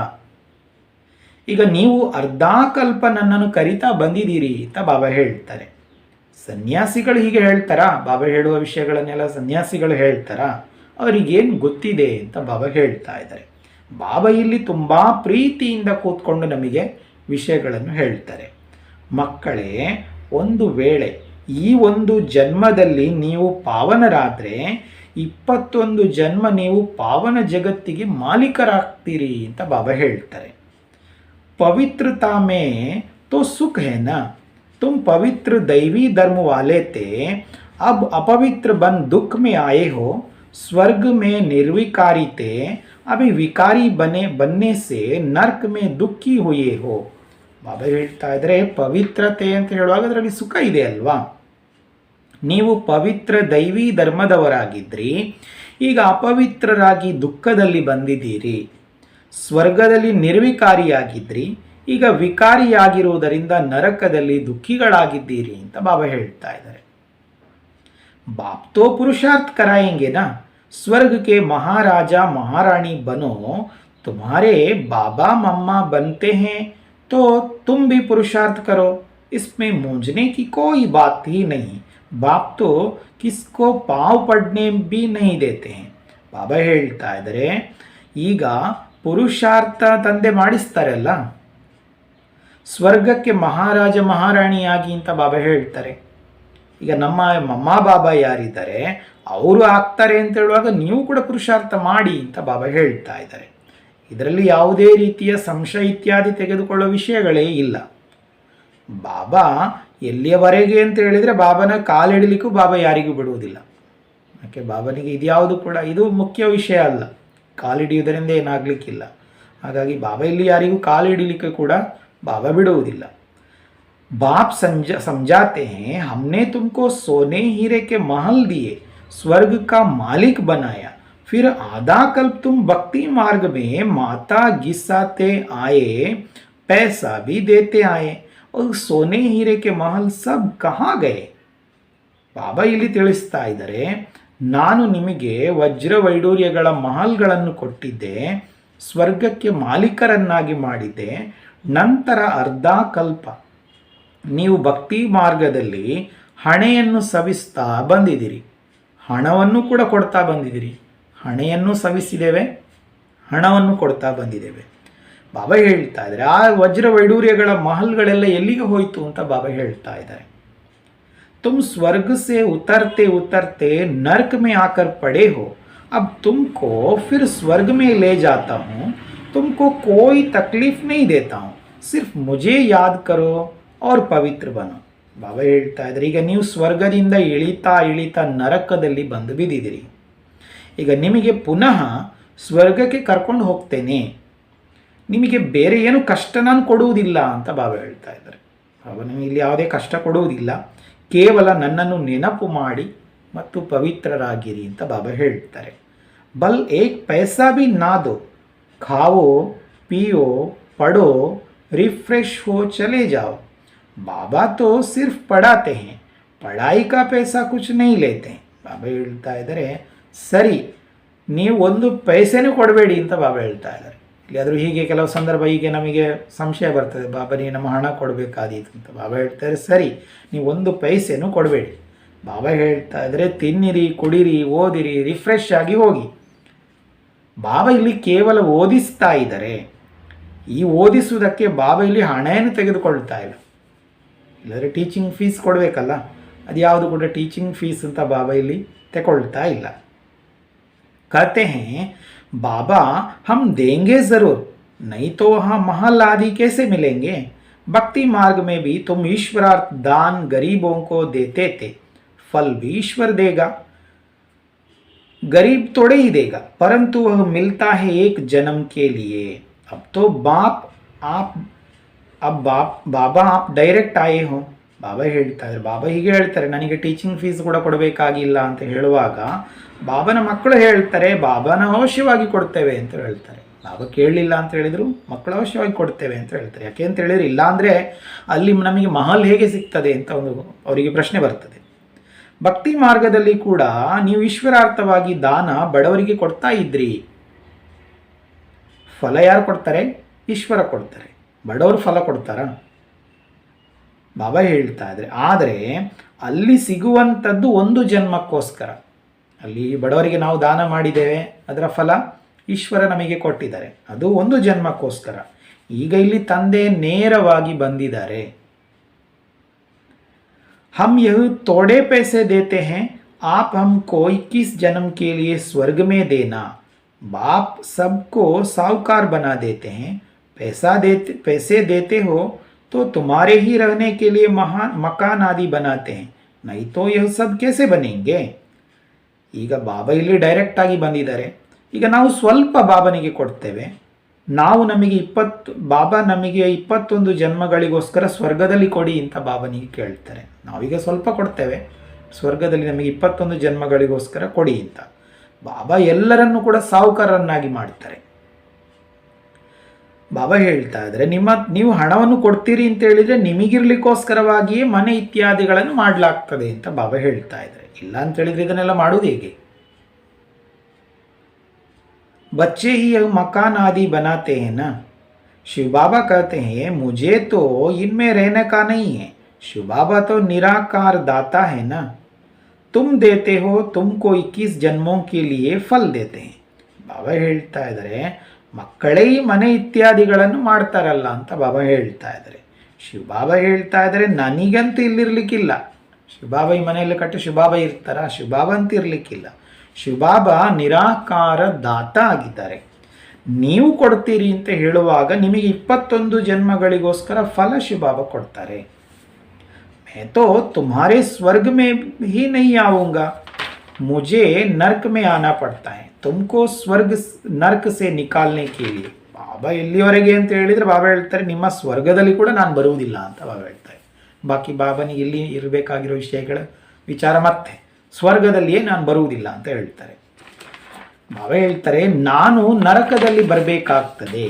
ಈಗ ನೀವು ಅರ್ಧಾಕಲ್ಪ ನನ್ನನ್ನು ಕರಿತಾ ಬಂದಿದ್ದೀರಿ ಅಂತ ಬಾಬಾ ಹೇಳ್ತಾರೆ. ಸನ್ಯಾಸಿಗಳು ಹೀಗೆ ಹೇಳ್ತಾರಾ? ಬಾಬಾ ಹೇಳುವ ವಿಷಯಗಳನ್ನೆಲ್ಲ ಸನ್ಯಾಸಿಗಳು ಹೇಳ್ತಾರಾ? ಅವರಿಗೇನು ಗೊತ್ತಿದೆ ಅಂತ ಬಾಬಾ ಹೇಳ್ತಾ ಇದ್ದಾರೆ. ಬಾಬಾ ಇಲ್ಲಿ ತುಂಬ ಪ್ರೀತಿಯಿಂದ ಕೂತ್ಕೊಂಡು ನಮಗೆ ವಿಷಯಗಳನ್ನು ಹೇಳ್ತಾರೆ. ಮಕ್ಕಳೇ, ಒಂದು ವೇಳೆ ಈ ಒಂದು ಜನ್ಮದಲ್ಲಿ ನೀವು ಪಾವನರಾದರೆ 21 ಜನ್ಮ ನೀವು ಪಾವನ ಜಗತ್ತಿಗೆ ಮಾಲೀಕರಾಗ್ತೀರಿ ಅಂತ ಬಾಬಾ ಹೇಳ್ತಾರೆ. पवित्रता में तो सुख है ना, तुम पवित्र दैवी धर्म वाले थे, अब अपवित्र बन दुख में आए हो, स्वर्ग में निर्विकारी थे, अभी विकारी बनने से नर्क में दुखी हुए हो. ಬಾಬಾ ಹೇಳ್ತಾ ಇದ್ರೆ ಪವಿತ್ರತೆ ಅಂತ ಹೇಳುವಾಗ ಅದರಲ್ಲಿ ಸುಖ ಇದೆ ಅಲ್ವಾ. ನೀವು ಪವಿತ್ರ ದೈವಿ ಧರ್ಮದವರಾಗಿದ್ರಿ, ಈಗ ಅಪವಿತ್ರರಾಗಿ ದುಃಖದಲ್ಲಿ ಬಂದಿದ್ದೀರಿ. ಸ್ವರ್ಗದಲ್ಲಿ ನಿರ್ವಿಕಾರಿಯಾಗಿದ್ರಿ, ಈಗ ವಿಕಾರಿಯಾಗಿರುವುದರಿಂದ ನರಕದಲ್ಲಿ ದುಃಖಿಗಳಾಗಿದ್ದೀರಿ ಅಂತ ಬಾಬಾ ಹೇಳ್ತಾ ಇದ್ದಾರೆ. ಬಾಪ್ ತೋ ಪುರುಷಾರ್ಥ ಕರಾಯಂಗೆ ನಾ, स्वर्ग के महाराजा महारानी बनो, तुम्हारे बाबा मम्मा बनते हैं तो तुम भी पुरुषार्थ करो, इसमें मूंझने की कोई बात ही नहीं. बाप तो किसको पाँव पड़ने भी नहीं देते हैं. ಬಾಬಾ ಹೇಳ್ತಾ ಇದ್ದಾರೆ, ಈಗ ಪುರುಷಾರ್ಥ ತಂದೆ ಮಾಡಿಸ್ತಾರಲ್ಲ, ಸ್ವರ್ಗಕ್ಕೆ ಮಹಾರಾಜ ಮಹಾರಾಣಿಯಾಗಿ ಅಂತ ಬಾಬಾ ಹೇಳ್ತಾರೆ. ಈಗ ನಮ್ಮ ಮಮ್ಮ ಬಾಬಾ ಯಾರಿದ್ದಾರೆ ಅವರು ಆಗ್ತಾರೆ ಅಂತ ಹೇಳುವಾಗ ನೀವು ಕೂಡ ಪುರುಷಾರ್ಥ ಮಾಡಿ ಅಂತ ಬಾಬಾ ಹೇಳ್ತಾ ಇದ್ದಾರೆ. ಇದರಲ್ಲಿ ಯಾವುದೇ ರೀತಿಯ ಸಂಶಯ ಇತ್ಯಾದಿ ತೆಗೆದುಕೊಳ್ಳೋ ವಿಷಯಗಳೇ ಇಲ್ಲ. ಬಾಬಾ ಎಲ್ಲಿಯವರೆಗೆ ಅಂತ ಹೇಳಿದರೆ ಬಾಬಾನ ಕಾಲಿಡಲಿಕ್ಕೂ ಬಾಬಾ ಯಾರಿಗೂ ಬಿಡುವುದಿಲ್ಲ. ಯಾಕೆ ಬಾಬನಿಗೆ ಇದ್ಯಾವುದು ಕೂಡ ಇದು ಮುಖ್ಯ ವಿಷಯ ಅಲ್ಲ. ಕಾಲಿಡಿಯುವುದರಿಂದ ಏನಾಗಲಿಕ್ಕಿಲ್ಲ. ಹಾಗಾಗಿ ಬಾಬಾ ಇಲ್ಲಿ ಯಾರಿಗೂ ಕಾಲಿಡಲಿಕ್ಕೆ ಕೂಡ ಬಾಬಾ ಬಿಡುವುದಿಲ್ಲ. बाप समझाते हैं, हमने तुमको सोने हीरे के महल दिए, स्वर्ग का मालिक बनाया, फिर आधा कल्प तुम भक्ति मार्ग में माता गिसाते आए, पैसा भी देते आए, और सोने हीरे के महल सब कहाँ गए. ಬಾಬಾ ಇಲ್ಲಿ ತಿಳಿಸ್ತಾ ಇದ್ದಾರೆ, ನಾನು ನಿಮಗೆ ವಜ್ರ ವೈಡೂರ್ಯಗಳ ಮಹಲ್ಗಳನ್ನು ಕೊಟ್ಟಿದ್ದೆ, ಸ್ವರ್ಗಕ್ಕೆ ಮಾಲೀಕರನ್ನಾಗಿ ಮಾಡಿದ್ದೆ. ನಂತರ ಅರ್ಧ ಕಲ್ಪ ನೀವು ಭಕ್ತಿ ಮಾರ್ಗದಲ್ಲಿ ಹಣೆಯನ್ನು ಸವಿಸ್ತಾ ಬಂದಿದ್ದೀರಿ, ಹಣವನ್ನು ಕೂಡ ಕೊಡ್ತಾ ಬಂದಿದ್ದೀರಿ. ಹಣೆಯನ್ನು ಸವಿಸಿದ್ದೇವೆ, ಹಣವನ್ನು ಕೊಡ್ತಾ ಬಂದಿದ್ದೇವೆ. ಬಾಬಾ ಹೇಳ್ತಾ ಇದ್ದಾರೆ, ಆ ವಜ್ರ ವೈಡೂರ್ಯಗಳ ಮಹಲ್ಗಳೆಲ್ಲ ಎಲ್ಲಿಗೆ ಹೋಯಿತು ಅಂತ ಬಾಬಾ ಹೇಳ್ತಾ ಇದ್ದಾರೆ. तुम स्वर्ग से उतरते उतरते नर्क में आकर पड़े हो, अब तुमको फिर स्वर्ग में ले जाता हूँ, तुमको कोई तकलीफ नहीं देता हूँ, सिर्फ मुझे याद करो और पवित्र बनो. ಬಾಬಾ ಹೇಳ್ತಾ ಇದ್ದಾರೆ, ಈಗ ನೀವು ಸ್ವರ್ಗದಿಂದ ಇಳಿತಾ ಇಳಿತಾ ನರಕದಲ್ಲಿ ಬಂದು ಬಿದ್ದಿದ್ದೀರಿ. ಈಗ ನಿಮಗೆ ಪುನಃ ಸ್ವರ್ಗಕ್ಕೆ ಕರ್ಕೊಂಡು ಹೋಗ್ತೇನೆ, ನಿಮಗೆ ಬೇರೆ ಏನು ಕಷ್ಟ ನಾನು ಕೊಡುವುದಿಲ್ಲ ಅಂತ ಬಾಬಾ ಹೇಳ್ತಾ ಇದ್ದಾರೆ. ಬಾಬಾ ನಿಮಗೆ ಇಲ್ಲಿ ಯಾವುದೇ ಕಷ್ಟ ಕೊಡುವುದಿಲ್ಲ, ಕೇವಲ ನನ್ನನ್ನು ನೆನಪು ಮಾಡಿ ಮತ್ತು ಪವಿತ್ರರಾಗಿರಿ ಅಂತ ಬಾಬಾ ಹೇಳ್ತಾರೆ. ಬಲ್ ಏಕ್ ಪೈಸಾ ಭಿ ನಾ ದೋ, ಖಾವೋ ಪಿಯೋ ಪಡೋ ರಿಫ್ರೆಶ್ ಹೋ ಚಲೆ ಜಾओ. ಬಾಬಾ ತೋ ಸಿರ್ಫ್ ಪಡಾತೆ ಹೇ, ಪಡಾಯಿ ಕಾ ಪೈಸಾ ಕುಚ್ ನಹೀ ಲೇತೆ. ಬಾಬಾ ಹೇಳ್ತಾ ಇದ್ದಾರೆ, ಸರಿ ನೀವು ಒಂದು ಪೈಸೆನೂ ಕೊಡಬೇಡಿ ಅಂತ ಬಾಬಾ ಹೇಳ್ತಾ ಇದ್ದಾರೆ. ಇಲ್ಲಾದರೂ ಹೀಗೆ ಕೆಲವು ಸಂದರ್ಭ ಹೀಗೆ ನಮಗೆ ಸಂಶಯ ಬರ್ತದೆ, ಬಾಬಾ ನೀವು ನಮ್ಮ ಹಣ ಕೊಡಬೇಕಾದೀತು ಅಂತ. ಬಾಬಾ ಹೇಳ್ತಾರೆ, ಸರಿ ನೀವು ಒಂದು ಪೈಸೆನೂ ಕೊಡಬೇಡಿ. ಬಾಬಾ ಹೇಳ್ತಾ ಇದ್ದಾರೆ, ತಿನ್ನಿರಿ, ಕುಡಿರಿ, ಓದಿರಿ, ರಿಫ್ರೆಶ್ ಆಗಿ ಹೋಗಿ. ಬಾಬಾ ಇಲ್ಲಿ ಕೇವಲ ಓದಿಸ್ತಾ ಇದ್ದಾರೆ. ಈ ಓದಿಸುವುದಕ್ಕೆ ಬಾಬಾ ಇಲ್ಲಿ ಹಣವನ್ನು ತೆಗೆದುಕೊಳ್ತಾ ಇಲ್ಲ. ಇಲ್ಲಾದರೆ ಟೀಚಿಂಗ್ ಫೀಸ್ ಕೊಡಬೇಕಲ್ಲ, ಅದು ಯಾವುದು ಕೂಡ ಟೀಚಿಂಗ್ ಫೀಸ್ ಅಂತ ಬಾಬಾ ಇಲ್ಲಿ ತಗೊಳ್ತಾ ಇಲ್ಲ. कहते हैं बाबा हम देंगे ज़रूर, नहीं तो वहाँ महल आदि कैसे मिलेंगे. भक्ति मार्ग में भी तुम ईश्वरार्थ दान गरीबों को देते थे, फल भी ईश्वर देगा, गरीब थोड़े ही देगा, परंतु वह मिलता है एक जन्म के लिए. अब तो बाबा आप डायरेक्ಟ್ आए हो. ಬಾಬಾ ಹೇಳ್ತಾ ಇದ್ದಾರೆ, ಬಾಬಾ ಹೀಗೆ ಹೇಳ್ತಾರೆ, ನನಗೆ ಟೀಚಿಂಗ್ ಫೀಸ್ ಕೂಡ ಕೊಡಬೇಕಾಗಿಲ್ಲ ಅಂತ ಹೇಳುವಾಗ ಬಾಬನ ಮಕ್ಕಳು ಹೇಳ್ತಾರೆ, ಬಾಬಾನ ಅವಶ್ಯವಾಗಿ ಕೊಡ್ತೇವೆ ಅಂತ ಹೇಳ್ತಾರೆ. ಬಾಬಾ ಕೇಳಲಿಲ್ಲ ಅಂತ ಹೇಳಿದರು, ಮಕ್ಕಳು ಅವಶ್ಯವಾಗಿ ಕೊಡ್ತೇವೆ ಅಂತ ಹೇಳ್ತಾರೆ. ಯಾಕೆ ಅಂತ ಹೇಳಿದ್ರೆ, ಇಲ್ಲ ಅಂದರೆ ಅಲ್ಲಿ ನಮಗೆ ಮಹಲ್ ಹೇಗೆ ಸಿಗ್ತದೆ ಅಂತ ಒಂದು ಅವರಿಗೆ ಪ್ರಶ್ನೆ ಬರ್ತದೆ. ಭಕ್ತಿ ಮಾರ್ಗದಲ್ಲಿ ಕೂಡ ನೀವು ಈಶ್ವರಾರ್ಥವಾಗಿ ದಾನ ಬಡವರಿಗೆ ಕೊಡ್ತಾ ಇದ್ರಿ. ಫಲ ಯಾರು ಕೊಡ್ತಾರೆ? ಈಶ್ವರ ಕೊಡ್ತಾರೆ. ಬಡವರು ಫಲ ಕೊಡ್ತಾರಾ? ಬಾಬಾ ಹೇಳ್ತಾ ಇದ್ದಾರೆ. ಆದರೆ ಅಲ್ಲಿ ಸಿಗುವಂಥದ್ದು ಒಂದು ಜನ್ಮಕ್ಕೋಸ್ಕರ. ಅಲ್ಲಿ ಬಡವರಿಗೆ ನಾವು ದಾನ ಮಾಡಿದ್ದೇವೆ, ಅದರ ಫಲ ಈಶ್ವರ ನಮಗೆ ಕೊಟ್ಟಿದ್ದಾರೆ, ಅದು ಒಂದು ಜನ್ಮಕ್ಕೋಸ್ಕರ. ಈಗ ಇಲ್ಲಿ ತಂದೆ ನೇರವಾಗಿ ಬಂದಿದ್ದಾರೆ. हम यह थोड़े पैसे देते हैं, आप हमको 21 जन्म के लिए स्वर्ग में देना. बाप सबको साहूकार बना देते हैं. पैसे देते हो तो तुम्हारे ही रहने के लिए महान मकान आदि बनाते हैं, नहीं तो यह सब कैसे बनेंगे. ಈಗ ಬಾಬಾ ಇಲ್ಲಿ ಡೈರೆಕ್ಟ್ ಆಗಿ ಬಂದಿದ್ದಾರೆ. ಈಗ ನಾವು ಸ್ವಲ್ಪ ಬಾಬನಿಗೆ ಕೊಡ್ತೇವೆ. ಬಾಬಾ ನಮಗೆ 21 ಜನ್ಮಗಳಿಗೋಸ್ಕರ ಸ್ವರ್ಗದಲ್ಲಿ ಕೊಡಿ ಅಂತ ಬಾಬನಿಗೆ ಕೇಳ್ತಾರೆ. ನಾವೀಗ ಸ್ವಲ್ಪ ಕೊಡ್ತೇವೆ, ಸ್ವರ್ಗದಲ್ಲಿ ನಮಗೆ 21 ಜನ್ಮಗಳಿಗೋಸ್ಕರ ಕೊಡಿ ಅಂತ. ಬಾಬಾ ಎಲ್ಲರನ್ನೂ ಕೂಡ ಸಾಹುಕಾರರನ್ನಾಗಿ ಮಾಡ್ತಾರೆ. ಬಾಬಾ ಹೇಳ್ತಾ ಇದ್ದಾರೆ, ನೀವು ಹಣವನ್ನು ಕೊಡ್ತೀರಿ ಅಂತ ಹೇಳಿದರೆ ನಿಮಗಿರ್ಲಿಕ್ಕೋಸ್ಕರವಾಗಿಯೇ ಮನೆ ಇತ್ಯಾದಿಗಳನ್ನು ಮಾಡಲಾಗ್ತದೆ ಅಂತ ಬಾಬಾ ಹೇಳ್ತಾ ಇದ್ದಾರೆ. ಇಲ್ಲ ಅಂತ ಹೇಳಿದರೆ ಇದನ್ನೆಲ್ಲ ಮಾಡೋದು ಹೇಗೆ? बच्चे ही यह मकान आदि बनाते हैं ना. शिव बाबा कहते हैं मुझे तो इनमें रहने का नहीं है. शिव बाबा तो निराकार दाता है ना. तुम देते हो, तुमको 21 जन्मों के लिए फल देते हैं. ಬಾಬಾ ಹೇಳ್ತಾ ಇದ್ದಾರೆ, ಮಕ್ಕಳೇ ಈ ಮನೆ ಇತ್ಯಾದಿಗಳನ್ನು ಮಾಡ್ತಾರಲ್ಲ ಅಂತ ಬಾಬಾ ಹೇಳ್ತಾ ಇದ್ದಾರೆ. ಶಿವಬಾಬಾ ಹೇಳ್ತಾ ಇದ್ದಾರೆ, ನನಗಂತೂ ಇಲ್ಲಿರ್ಲಿಕ್ಕಿಲ್ಲ. ಶಿವಬಾಬಾ ಈ ಮನೆಯಲ್ಲಿ ಕಟ್ಟಿ ಶಿವಬಾಬಾ ಇರ್ತಾರ? ಶಿವಬಾಬಾ ಅಂತ ಇರಲಿಕ್ಕಿಲ್ಲ. ಶಿವಬಾಬಾ ನಿರಾಕಾರ ದಾತ ಆಗಿದ್ದಾರೆ. ನೀವು ಕೊಡ್ತೀರಿ ಅಂತ ಹೇಳುವಾಗ ನಿಮಗೆ 21 ಜನ್ಮಗಳಿಗೋಸ್ಕರ ಫಲ ಶಿವಬಾಬಾ ಕೊಡ್ತಾರೆ. मैं तो तुम्हारे स्वर्ग में ही नहीं आऊँगा, मुझे नर्क में आना पड़ता है, तुमको स्वर्ग नर्क से निकालने के लिए. ಬಾಬಾ ಎಲ್ಲಿವರೆಗೆ ಅಂತ ಹೇಳಿದರೆ ಬಾಬಾ ಹೇಳ್ತಾರೆ, ನಿಮ್ಮ ಸ್ವರ್ಗದಲ್ಲಿ ಕೂಡ ನಾನು ಬರುವುದಿಲ್ಲ ಅಂತ ಬಾಬಾ ಹೇಳ್ತಾರೆ. ಬಾಕಿ ಬಾಬನಿಗೆ ಇಲ್ಲಿ ಇರಬೇಕಾಗಿರೋ ವಿಷಯಗಳ ವಿಚಾರ ಮತ್ತೆ ಸ್ವರ್ಗದಲ್ಲಿಯೇ ನಾನು ಬರುವುದಿಲ್ಲ ಅಂತ ಹೇಳ್ತಾರೆ. ಬಾಬಾ ಹೇಳ್ತಾರೆ, ನಾನು ನರಕದಲ್ಲಿ ಬರಬೇಕಾಗ್ತದೆ,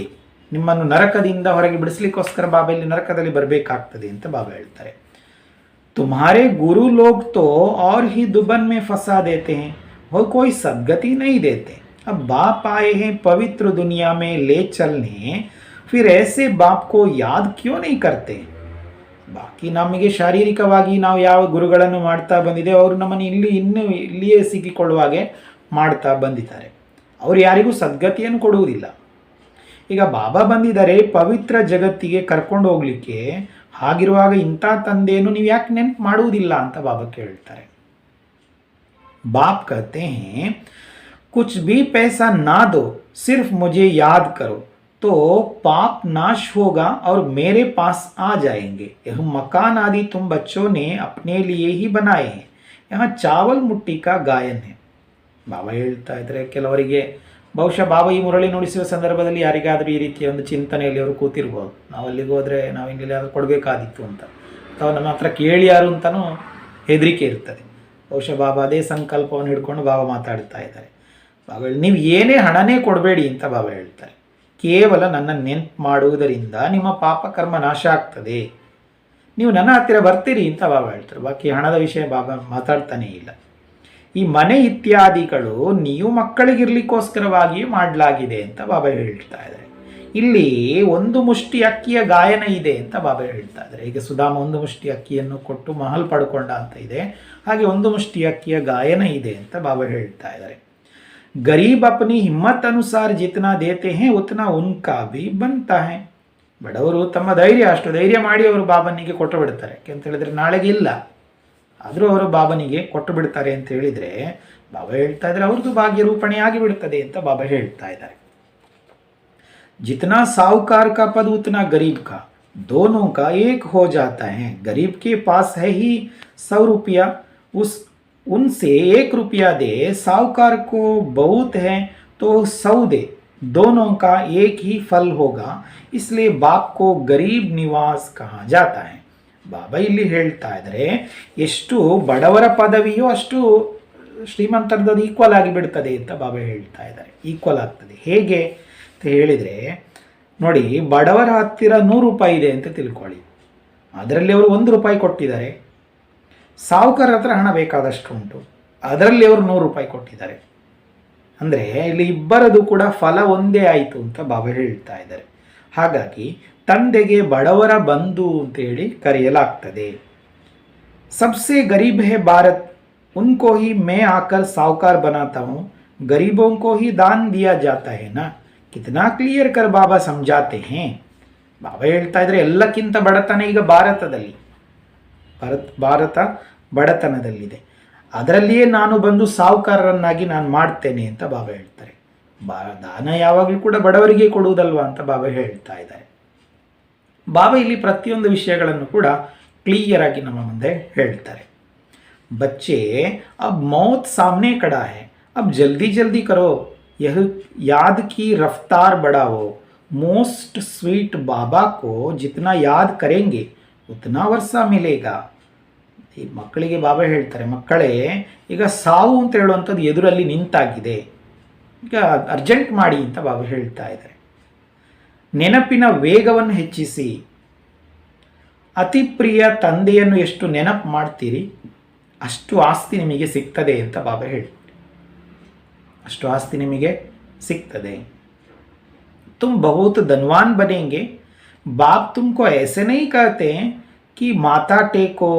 ನಿಮ್ಮನ್ನು ನರಕದಿಂದ ಹೊರಗೆ ಬಿಡಿಸ್ಲಿಕ್ಕೋಸ್ಕರ ಬಾಬಾ ಇಲ್ಲಿ ನರಕದಲ್ಲಿ ಬರಬೇಕಾಗ್ತದೆ ಅಂತ ಬಾಬಾ ಹೇಳ್ತಾರೆ. तुम्हारे गुरु लोग तो और ही दुबन में फंसा देते हैं, वो कोई सदगति नहीं देते. अब बाप आए हैं पवित्र दुनिया में ले चलने, फिर ऐसे बाप को याद क्यों नहीं करते. ಬಾಕಿ ನಮಗೆ ಶಾರೀರಿಕವಾಗಿ ನಾವು ಯಾವ ಗುರುಗಳನ್ನು ಮಾಡ್ತಾ ಬಂದಿದೆ, ಅವರು ನಮ್ಮನ್ನು ಇಲ್ಲಿಯೇ ಸಿಕ್ಕಿಕೊಳ್ಳುವಾಗೆ ಮಾಡ್ತಾ ಬಂದಿದ್ದಾರೆ. ಅವರು ಯಾರಿಗೂ ಸದ್ಗತಿಯನ್ನು ಕೊಡುವುದಿಲ್ಲ. ಈಗ ಬಾಬಾ ಬಂದಿದ್ದಾರೆ ಪವಿತ್ರ ಜಗತ್ತಿಗೆ ಕರ್ಕೊಂಡು ಹೋಗ್ಲಿಕ್ಕೆ. ಹಾಗಿರುವಾಗ ಇಂಥ ತಂದೆಯನ್ನು ನೀವು ಯಾಕೆ ನೆನಪು ಮಾಡುವುದಿಲ್ಲ ಅಂತ ಬಾಬಾ ಕೇಳ್ತಾರೆ. बाप कहते हैं कुछ भी पैसा ना दो, सिर्फ मुझे याद करो तो पाप नाश होगा और मेरे पास आ जाएंगे. यह मकान आदि तुम बच्चों ने अपने लिए ही बनाए हैं, यहाँ चावल मुट्ठी का गायन है. ಬಾಬಾ ಹೇಳ್ತಾ ಇದ್ದಾರೆ, ಕೆಲವರಿಗೆ ಬಹುಶಃ ಬಾಬಾ ಈ ಮುರಳಿ ನುಡಿಸುವ ಸಂದರ್ಭದಲ್ಲಿ ಯಾರಿಗಾದರೂ ಈ ರೀತಿಯ ಒಂದು ಚಿಂತನೆಯಲ್ಲಿ ಅವರು ಕೂತಿರ್ಬೋದು. ನಾವು ಅಲ್ಲಿಗೆ ಹೋದರೆ ನಾವು ಹಿಂಗೆಲ್ಲಾದ್ರೂ ಕೊಡಬೇಕಾದಿತ್ತು ಅಂತ, ಅಥವಾ ನಮ್ಮ ಹತ್ರ ಕೇಳಿ ಯಾರು ಅಂತಲೂ ಹೆದರಿಕೆ ಇರ್ತದೆ. ಬಹುಶಃ ಬಾಬಾ ಅದೇ ಸಂಕಲ್ಪವನ್ನು ಹಿಡ್ಕೊಂಡು ಬಾಬಾ ಮಾತಾಡ್ತಾ ಇದ್ದಾರೆ. ಬಾಬಾ ನೀವು ಏನೇ ಹಣನೇ ಕೊಡಬೇಡಿ ಅಂತ ಬಾಬಾ ಹೇಳ್ತಾರೆ. ಕೇವಲ ನನ್ನ ನೆನಪು ಮಾಡುವುದರಿಂದ ನಿಮ್ಮ ಪಾಪ ಕರ್ಮ ನಾಶ ಆಗ್ತದೆ, ನೀವು ನನ್ನ ಹತ್ತಿರ ಬರ್ತೀರಿ ಅಂತ ಬಾಬಾ ಹೇಳ್ತಾರೆ. ಬಾಕಿ ಹಣದ ವಿಷಯ ಬಾಬಾ ಮಾತಾಡ್ತಾನೇ ಇಲ್ಲ. ಈ ಮನೆ ಇತ್ಯಾದಿಗಳು ನೀವು ಮಕ್ಕಳಿಗಿರ್ಲಿಕ್ಕೋಸ್ಕರವಾಗಿಯೇ ಮಾಡಲಾಗಿದೆ ಅಂತ ಬಾಬಾ ಹೇಳ್ತಾ ಇದ್ದಾರೆ. ಇಲ್ಲಿ ಒಂದು ಮುಷ್ಟಿ ಅಕ್ಕಿಯ ಗಾಯನ ಇದೆ ಅಂತ ಬಾಬಾ ಹೇಳ್ತಾ ಇದ್ದಾರೆ. ಈಗ ಸುಧಾಮ ಒಂದು ಮುಷ್ಟಿ ಅಕ್ಕಿಯನ್ನು ಕೊಟ್ಟು ಮಹಲ್ ಪಡ್ಕೊಂಡ ಅಂತ ಇದೆ, ಹಾಗೆ ಒಂದು ಮುಷ್ಟಿ ಅಕ್ಕಿಯ ಗಾಯನ ಇದೆ ಅಂತ ಬಾಬಾ ಹೇಳ್ತಾ ಇದ್ದಾರೆ. ಗರೀಬ್ ಅಪ್ನಿ ಹಿಮ್ಮತ್ ಅನುಸಾರ ಜಿತನಾ ದೇತೆ ಹೇ ಉತನಾ ಉನ್ಕಾ ಭಿ ಬಂತಾ ಹೇ. ಬಡವರು ತಮ್ಮ ಧೈರ್ಯ ಅಷ್ಟು ಧೈರ್ಯ ಮಾಡಿ ಅವರು ಬಾಬನಿಗೆ ಕೊಟ್ಟು ಬಿಡ್ತಾರೆ. ಅಂತ ಹೇಳಿದ್ರೆ ನಾಳೆಗೆ ಇಲ್ಲ, ಆದರೂ ಅವರು ಬಾಬನಿಗೆ ಕೊಟ್ಟು ಬಿಡ್ತಾರೆ ಅಂತ ಹೇಳಿದರೆ ಬಾಬಾ ಹೇಳ್ತಾ ಇದ್ದಾರೆ ಅವ್ರದ್ದು ಭಾಗ್ಯ ರೂಪಣೆ ಆಗಿ ಬಿಡ್ತದೆ ಅಂತ ಬಾಬಾ ಹೇಳ್ತಾ ಇದ್ದಾರೆ. जितना साहूकार का पद उतना गरीब का, दोनों का एक हो जाता है. गरीब के पास है ही 100 रुपया, उनसे 1 रुपया दे, साहूकार को बहुत है तो 100 दे, दोनों का एक ही फल होगा. इसलिए बाप को गरीब निवास कहा जाता है. ಬಾಬಾ ಇಲ್ಲಿ ಹೇಳ್ತಾ ಇದ್ದಾರೆ, ಎಷ್ಟು ಬಡವರ ಪದವಿಯೋ ಅಷ್ಟು ಶ್ರೀಮಂತರದ್ದು ಈಕ್ವಲ್ ಆಗಿ ಬಿಡ್ತದೆ ಅಂತ ಬಾಬಾ ಹೇಳ್ತಾ ಇದ್ದಾರೆ. ಈಕ್ವಲ್ ಆಗ್ತದೆ ಹೇಗೆ ಅಂತ ಹೇಳಿದರೆ, ನೋಡಿ, ಬಡವರ ಹತ್ತಿರ 100 ರೂಪಾಯಿ ಇದೆ ಅಂತ ತಿಳ್ಕೊಳ್ಳಿ, ಅದರಲ್ಲಿ ಅವರು 1 ರೂಪಾಯಿ ಕೊಟ್ಟಿದ್ದಾರೆ. ಸಾಹುಕಾರ ಹತ್ರ ಹಣ ಬೇಕಾದಷ್ಟು ಉಂಟು, ಅದರಲ್ಲಿ ಅವರು 100 ರೂಪಾಯಿ ಕೊಟ್ಟಿದ್ದಾರೆ. ಅಂದರೆ ಇಲ್ಲಿ ಇಬ್ಬರದು ಕೂಡ ಫಲ ಒಂದೇ ಆಯಿತು ಅಂತ ಬಾಬಾ ಹೇಳ್ತಾ ಇದ್ದಾರೆ. ಹಾಗಾಗಿ ತಂದೆಗೆ ಬಡವರ ಬಂಧು ಅಂತೇಳಿ ಕರೆಯಲಾಗ್ತದೆ. सबसे गरीब है भारत, उनको ही मैं आकर साहूकार बनाता हूँ, गरीबों को ही दान दिया जाता है ना. कितना क्लियर कर बाबा समझाते हैं. ಬಾಬಾ ಹೇಳ್ತಾ ಇದ್ರೆ ಎಲ್ಲಕ್ಕಿಂತ ಬಡತನ ಈಗ ಭಾರತ ಬಡತನದಲ್ಲಿದೆ, ಅದರಲ್ಲಿಯೇ ನಾನು ಬಂದು ಸಾಹುಕಾರರನ್ನಾಗಿ ನಾನು ಮಾಡ್ತೇನೆ ಅಂತ ಬಾಬಾ ಹೇಳ್ತಾರೆ. ದಾನ ಯಾವಾಗಲೂ ಕೂಡ ಬಡವರಿಗೆ ಕೊಡುವುದಲ್ವಾ ಅಂತ ಬಾಬಾ ಹೇಳ್ತಾ ಇದ್ದಾರೆ. ಬಾಬಾ ಇಲ್ಲಿ ಪ್ರತಿಯೊಂದು ವಿಷಯಗಳನ್ನು ಕೂಡ क्लियर आगे ನಮ್ಮ ಮುಂದೆ ಹೇಳ್ತಾರೆ. बच्चे अब मौत सामने खड़ा है, अब जल्दी जल्दी करो, यह याद की रफ्तार बढ़ाओ. मोस्ट स्वीट बाबा को जितना याद करेंगे उतना वर्षा मिलेगा. ಈ ಮಕ್ಕಳಿಗೆ ಬಾಬಾ ಹೇಳ್ತಾರೆ, ಮಕ್ಕಳೇ ಈಗ ಸಾವು ಅಂತ ಹೇಳುವಂಥದ್ದು ಎದುರಲ್ಲಿ ನಿಂತಾಗಿದೆ, ಈಗ ಅರ್ಜೆಂಟ್ ಮಾಡಿ ಅಂತ ಬಾಬಾ ಹೇಳ್ತಾ ಇದ್ದಾರೆ. ನೆನಪಿನ ವೇಗವನ್ನು ಹೆಚ್ಚಿಸಿ. ಅತಿ ಪ್ರಿಯ ತಂದೆಯನ್ನು ಎಷ್ಟು ನೆನಪು ಮಾಡ್ತೀರಿ ಅಷ್ಟು ಆಸ್ತಿ ನಿಮಗೆ ಸಿಗ್ತದೆ ಅಂತ ಬಾಬಾ ಹೇಳ್ತಾರೆ. ಅಷ್ಟು ಆಸ್ತಿ ನಿಮಗೆ ಸಿಗ್ತದೆ. तुम बहुत धनवान बनेंगे. बाप तुमको ऐसे नहीं कहते हैं कि माथा टेको,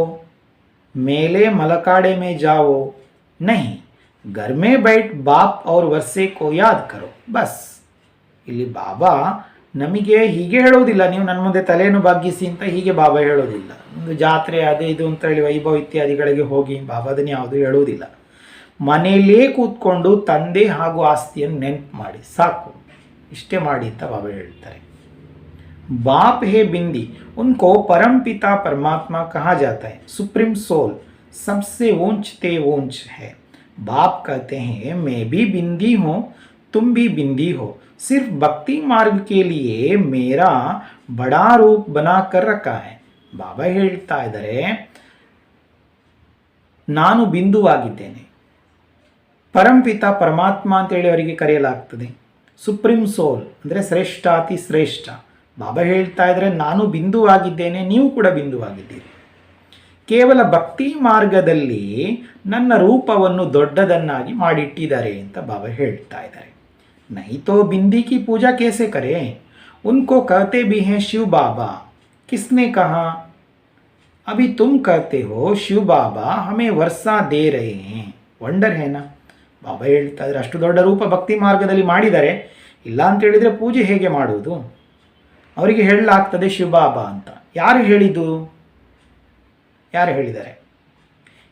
मेले मलकाड़े में जाओ. नहीं, घर में बैठ बाप और वर्षे को याद करो बस. ಇಲ್ಲಿ ಬಾಬಾ ನಮಗೆ ಹೀಗೆ ಹೇಳೋದಿಲ್ಲ, ನೀವು ನನ್ನ ಮುಂದೆ ತಲೆಯನ್ನು ಬಾಗಿಸಿ ಅಂತ ಹೀಗೆ ಬಾಬಾ ಹೇಳೋದಿಲ್ಲ. ಒಂದು ಜಾತ್ರೆ ಅದೇ ಇದು ಅಂತ ಹೇಳಿ ವೈಭವ ಇತ್ಯಾದಿಗಳಿಗೆ ಹೋಗಿ ಬಾಬಾ ಅದನ್ನು ಯಾವುದೂ ಹೇಳುವುದಿಲ್ಲ. ಮನೆಯಲ್ಲೇ ಕೂತ್ಕೊಂಡು ತಂದೆ ಹಾಗೂ ಆಸ್ತಿಯನ್ನು ನೆನಪು ಮಾಡಿ ಸಾಕು, ಇಷ್ಟೇ ಮಾಡಿ ಅಂತ ಬಾಬಾ ಹೇಳ್ತಾರೆ. बाप है बिंदी, उनको परम पिता परमात्मा कहा जाता है. सुप्रीम सोल सबसे ऊंचते ऊंच है. बाप कहते हैं मैं भी बिंदी हूँ, तुम भी बिंदी हो. सिर्फ भक्ति मार्ग के लिए मेरा बड़ा रूप बना कर रखा है. ಬಾಬಾ ಹೇಳ್ತಾ ಇದ್ದಾರೆ, ನಾನು ಬಿಂದುವಾಗಿದ್ದೇನೆ. ಪರಂಪಿತ ಪರಮಾತ್ಮ ಅಂತೇಳಿ ಅವರಿಗೆ ಕರೆಯಲಾಗ್ತದೆ. ಸುಪ್ರೀಂ ಸೋಲ್ ಅಂದರೆ ಶ್ರೇಷ್ಠ, ಅತಿ ಶ್ರೇಷ್ಠ. ಬಾಬಾ ಹೇಳ್ತಾ ಇದ್ದಾರೆ, ನಾನು ಬಿಂದುವಾಗಿದ್ದೇನೆ, ನೀವು ಕೂಡ ಬಿಂದುವಾಗಿದ್ದೀರಿ. ಕೇವಲ ಭಕ್ತಿ ಮಾರ್ಗದಲ್ಲಿ ನನ್ನ ರೂಪವನ್ನು ದೊಡ್ಡದನ್ನಾಗಿ ಮಾಡಿಟ್ಟಿದ್ದಾರೆ ಅಂತ ಬಾಬಾ ಹೇಳ್ತಾ ಇದ್ದಾರೆ. नहीं तो बिंदी की पूजा कैसे करें? उनको कहते भी हैं शिव बाबा. किसने कहा? अभी तुम कहते हो शिव बाबा हमें वर्षा दे रहे हैं. ವಂಡರ್ ಹೇನಾ? ಬಾಬಾ ಹೇಳ್ತಾ ಇದ್ದಾರೆ, ಅಷ್ಟು ದೊಡ್ಡ ರೂಪ ಭಕ್ತಿ ಮಾರ್ಗದಲ್ಲಿ ಮಾಡಿದ್ದಾರೆ, ಇಲ್ಲ ಅಂತ ಹೇಳಿದರೆ ಪೂಜೆ ಹೇಗೆ ಮಾಡುವುದು? ಅವರಿಗೆ ಹೇಳಲಾಗ್ತದೆ ಶಿವಬಾಬಾ ಅಂತ. ಯಾರು ಹೇಳಿದ್ದು? ಯಾರು ಹೇಳಿದ್ದಾರೆ?